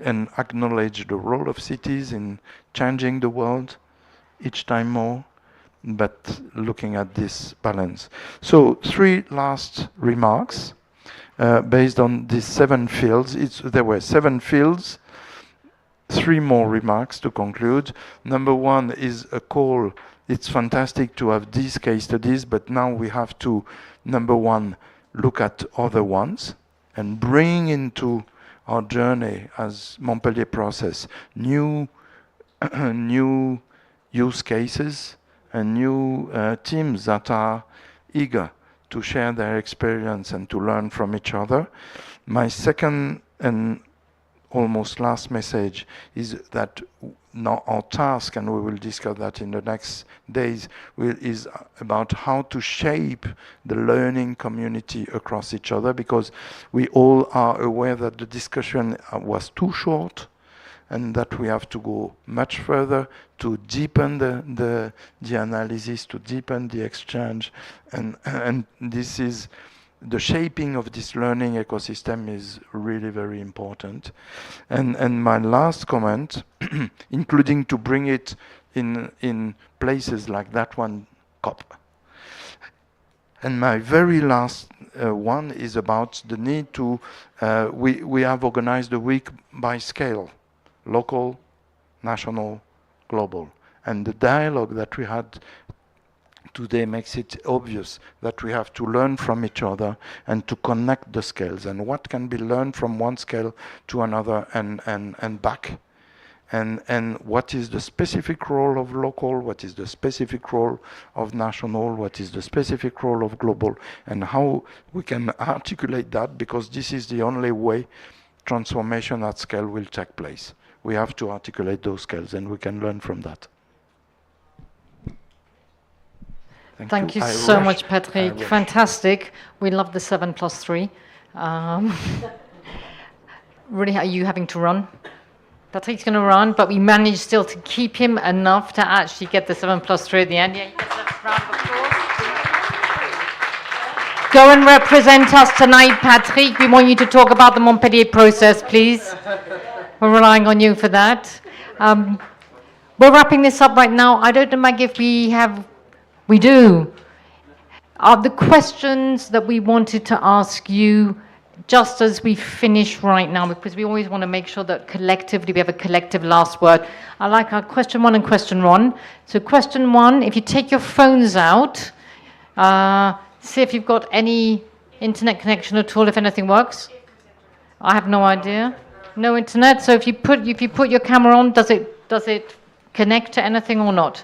and acknowledge the role of cities in changing the world each time more, but looking at this balance. So 3 last remarks based on these 7 fields. There were 7 fields, 3 more remarks to conclude. Number 1 is a call. It's fantastic to have these case studies, but now we have to, number 1, look at other ones and bring into our journey as Montpellier process new use cases and new teams that are eager to share their experience and to learn from each other. My second and almost last message is that now our task, and we will discuss that in the next days, is about how to shape the learning community across each other, because we all are aware that the discussion was too short and that we have to go much further to deepen the analysis, to deepen the exchange, and this is the shaping of this learning ecosystem is really very important. And my last comment, including to bring it in places like that one, COP. And my very last one is about the need to, we have organized the week by scale, local, national, global. And the dialogue that we had today makes it obvious that we have to learn from each other and to connect the scales, and what can be learned from one scale to another and back. And what is the specific role of local, what is the specific role of national, what is the specific role of global, and how we can articulate that, because this is the only way transformation at scale will take place. We have to articulate those scales, and we can learn from that. Thank you so much, Patrick. Fantastic. We love the 7+3. Really, are you having to run? Patrick's going to run, but we managed still to keep him enough to actually get the 7+3 at the end. Yeah, he gets a round of applause. Go and represent us tonight, Patrick. We want you to talk about the Montpellier process, please. We're relying on you for that. We're wrapping this up right now. I don't know, Maggie, if we do. The questions that we wanted to ask you just as we finish right now, because we always want to make sure that collectively we have a collective last word. I like our question 1 and question 1. So question 1, if you take your phones out, see if you've got any internet connection at all, if anything works. I have no idea. No internet. So if you put your camera on, does it connect to anything or not?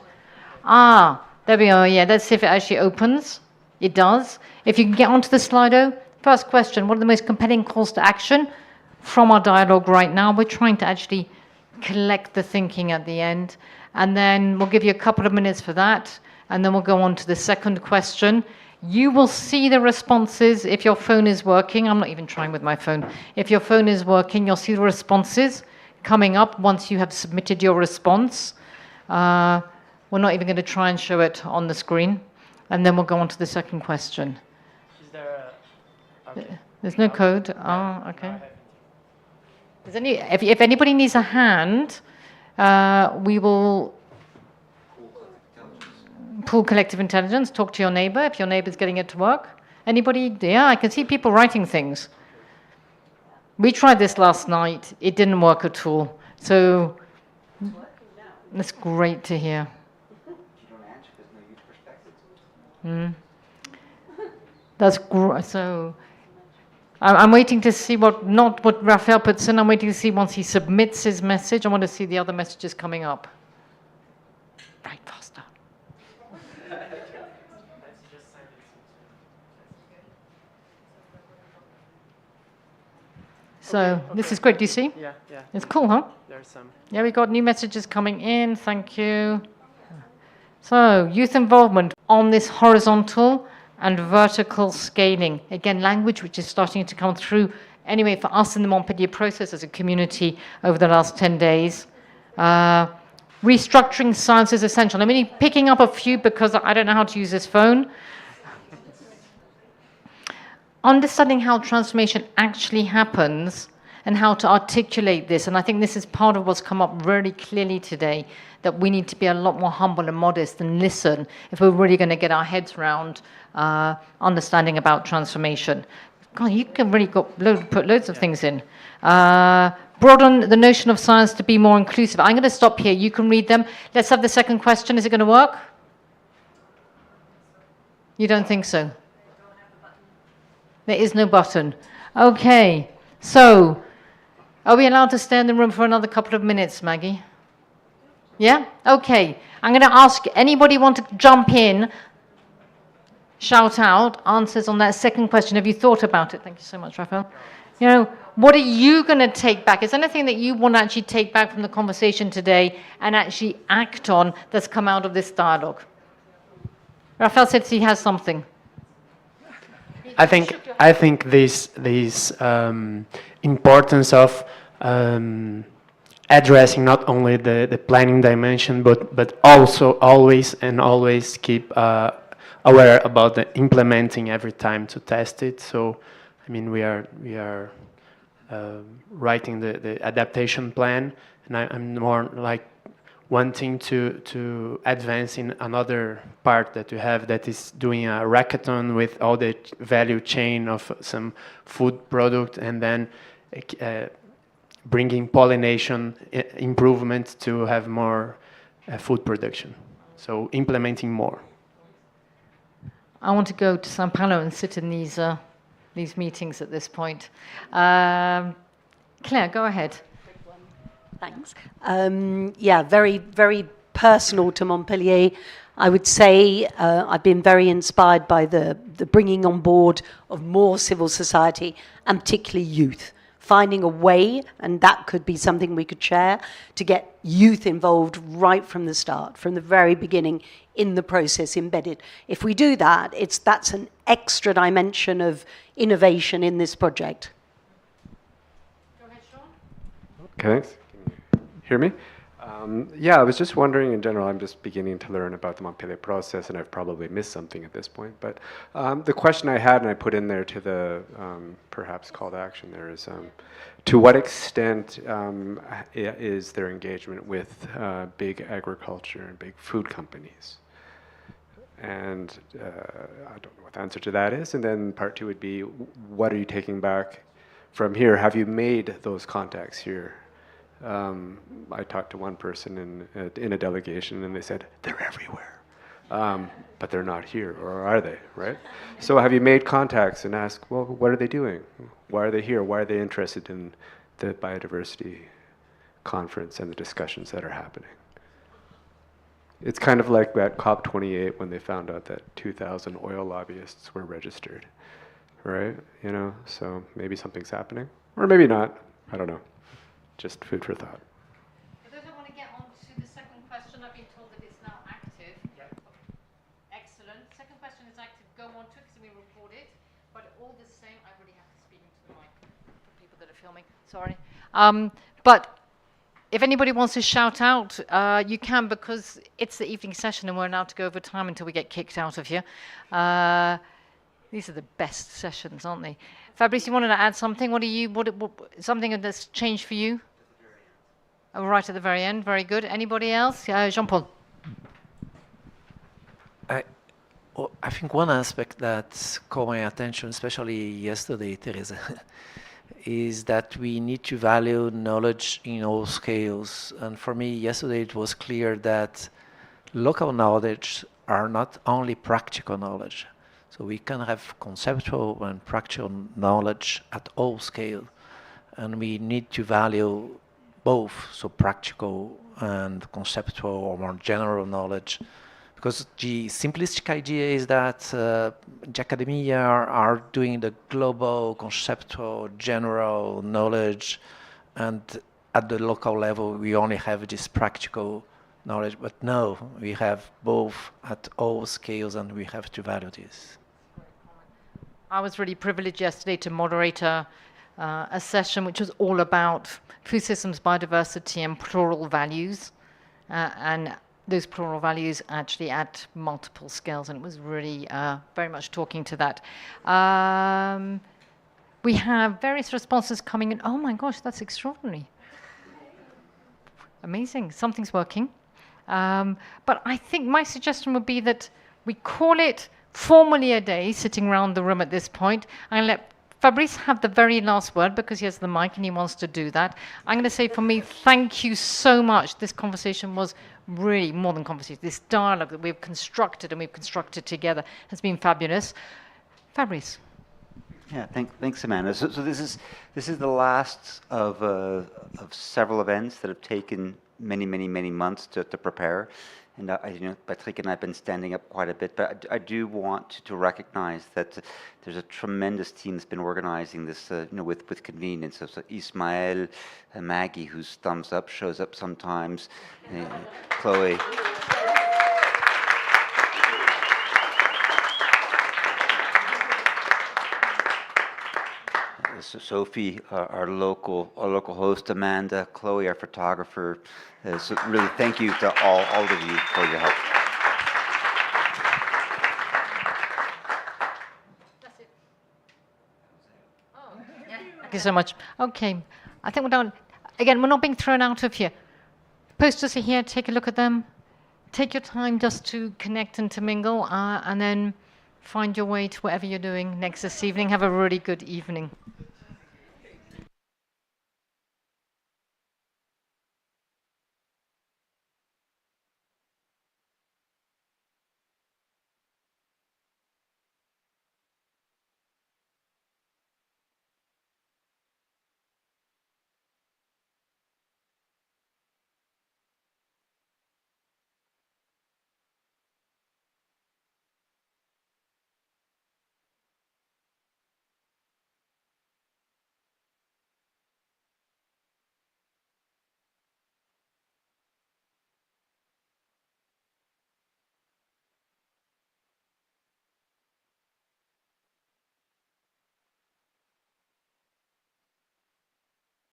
There we go. Yeah, let's see if it actually opens. It does. If you can get onto the Slido. First question, what are the most compelling calls to action from our dialogue right now? We're trying to actually collect the thinking at the end. And then we'll give you a couple of minutes for that. And then we'll go on to the second question. You will see the responses if your phone is working. I'm not even trying with my phone. If your phone is working, you'll see the responses coming up once you have submitted your response. We're not even going to try and show it on the screen. And then we'll go on to the second question. Okay. There's no code. Okay. If anybody needs a hand, we will pool collective intelligence. Talk to your neighbor if your neighbor's getting it to work. Anybody? Yeah, I can see people writing things. We tried this last night. It didn't work at all. So that's great to hear. That's great. So I'm waiting to see not what Raphael puts in. I'm waiting to see once he submits his message. I want to see the other messages coming up. Right, faster. So this is great. Do you see? Yeah. It's cool, huh? There's some. Yeah, we got new messages coming in. Thank you. So youth involvement on this horizontal and vertical scaling. Again, language which is starting to come through anyway for us in the Montpellier process as a community over the last 10 days. Restructuring science is essential. I'm only picking up a few because I don't know how to use this phone. Understanding how transformation actually happens and how to articulate this. And I think this is part of what's come up really clearly today, that we need to be a lot more humble and modest and listen if we're really going to get our heads around understanding about transformation. God, you can really put loads of things in. Broaden the notion of science to be more inclusive. I'm going to stop here. You can read them. Let's have the second question. Is it going to work? You don't think so? There is no button. Okay. So, are we allowed to stay in the room for another couple of minutes, Maggie? Yeah? Okay. I'm going to ask anybody want to jump in, shout out, answers on that second question. Have you thought about it? Thank you so much, Raphael. You know, what are you going to take back? Is there anything that you want to actually take back from the conversation today and actually act on that's come out of this dialogue? Raphael said he has something. I think this importance of addressing not only the planning dimension, but also always keep aware about the implementing every time to test it. So, I mean, we are writing the adaptation plan, and I'm more like wanting to advance in another part that you have, that is doing a hackathon with all the value chain of some food product, and then bringing pollination improvement to have more food production. So implementing more. I want to go to São Paulo and sit in these meetings at this point. Claire, go ahead. Thanks. Yeah, very, very personal to Montpellier. I would say I've been very inspired by the bringing on board of more civil society, and particularly youth. Finding a way, and that could be something we could share, to get youth involved right from the start, from the very beginning, in the process embedded. If we do that, that's an extra dimension of innovation in this project. Okay. hear me? Yeah, I was just wondering in general, I'm just beginning to learn about the Montpellier process, and I've probably missed something at this point. But the question I had, and I put in there to the perhaps call to action there, is to what extent is there engagement with big agriculture and big food companies? And I don't know what the answer to that is. And then part two would be, what are you taking back from here? Have you made those contacts here? I talked to one person in a delegation, and they said, they're everywhere. But they're not here, or are they, right? So have you made contacts and asked, well, what are they doing? Why are they here? Why are they interested in the biodiversity conference and the discussions that are happening? It's kind of like at COP28 when they found out that 2,000 oil lobbyists were registered, right? You know, so maybe something's happening, or maybe not. I don't know. Just food for thought. For those who want to get on to the second question, I've been told that it's now active. Yep. Excellent. Second question is active. Go on to it because we record it. But all the same, I really have to speak into the mic for people that are filming. Sorry. But if anybody wants to shout out, you can, because it's the evening session and we're allowed to go over time until we get kicked out of here. These are the best sessions, aren't they? Fabrice, you wanted to add something? What something that's changed for you? Oh, right at the very end. Very good. Anybody else? Jean-Paul. I think one aspect that caught my attention, especially yesterday, Teresa, is that we need to value knowledge in all scales. And for me, yesterday it was clear that local knowledge are not only practical knowledge. So we can have conceptual and practical knowledge at all scale. And we need to value both, so practical and conceptual or more general knowledge. Because the simplistic idea is that the academia are doing the global, conceptual, general knowledge, and at the local level we only have this practical knowledge. But no, we have both at all scales, and we have to value this. I was really privileged yesterday to moderate a session which was all about food systems, biodiversity, and plural values, and those plural values actually at multiple scales, and it was really very much talking to that. We have various responses coming in. Oh my gosh, that's extraordinary. Amazing, something's working. But I think my suggestion would be that we call it formally a day, sitting around the room at this point. I'm going to let Fabrice have the very last word because he has the mic and he wants to do that. I'm going to say for me, thank you so much. This conversation was really more than conversation. This dialogue that we've constructed and we've constructed together has been fabulous. Fabrice. Yeah, thanks, Amanda. So this is the last of several events that have taken many months to prepare. And Patrick and I have been standing up quite a bit, but I do want to recognize that there's a tremendous team that's been organizing this, with convenience. So Ismael, Maggie, whose thumbs up shows up sometimes, Chloe. So Sophie, our local host, Amanda, Chloe, our photographer. So really, thank you to all of you for your help. That's it. Oh, yeah. Thank you so much. Okay, I think we're done. Again, we're not being thrown out of here. Posters are here. Take a look at them. Take your time just to connect and to mingle, and then find your way to whatever you're doing next this evening. Have a really good evening.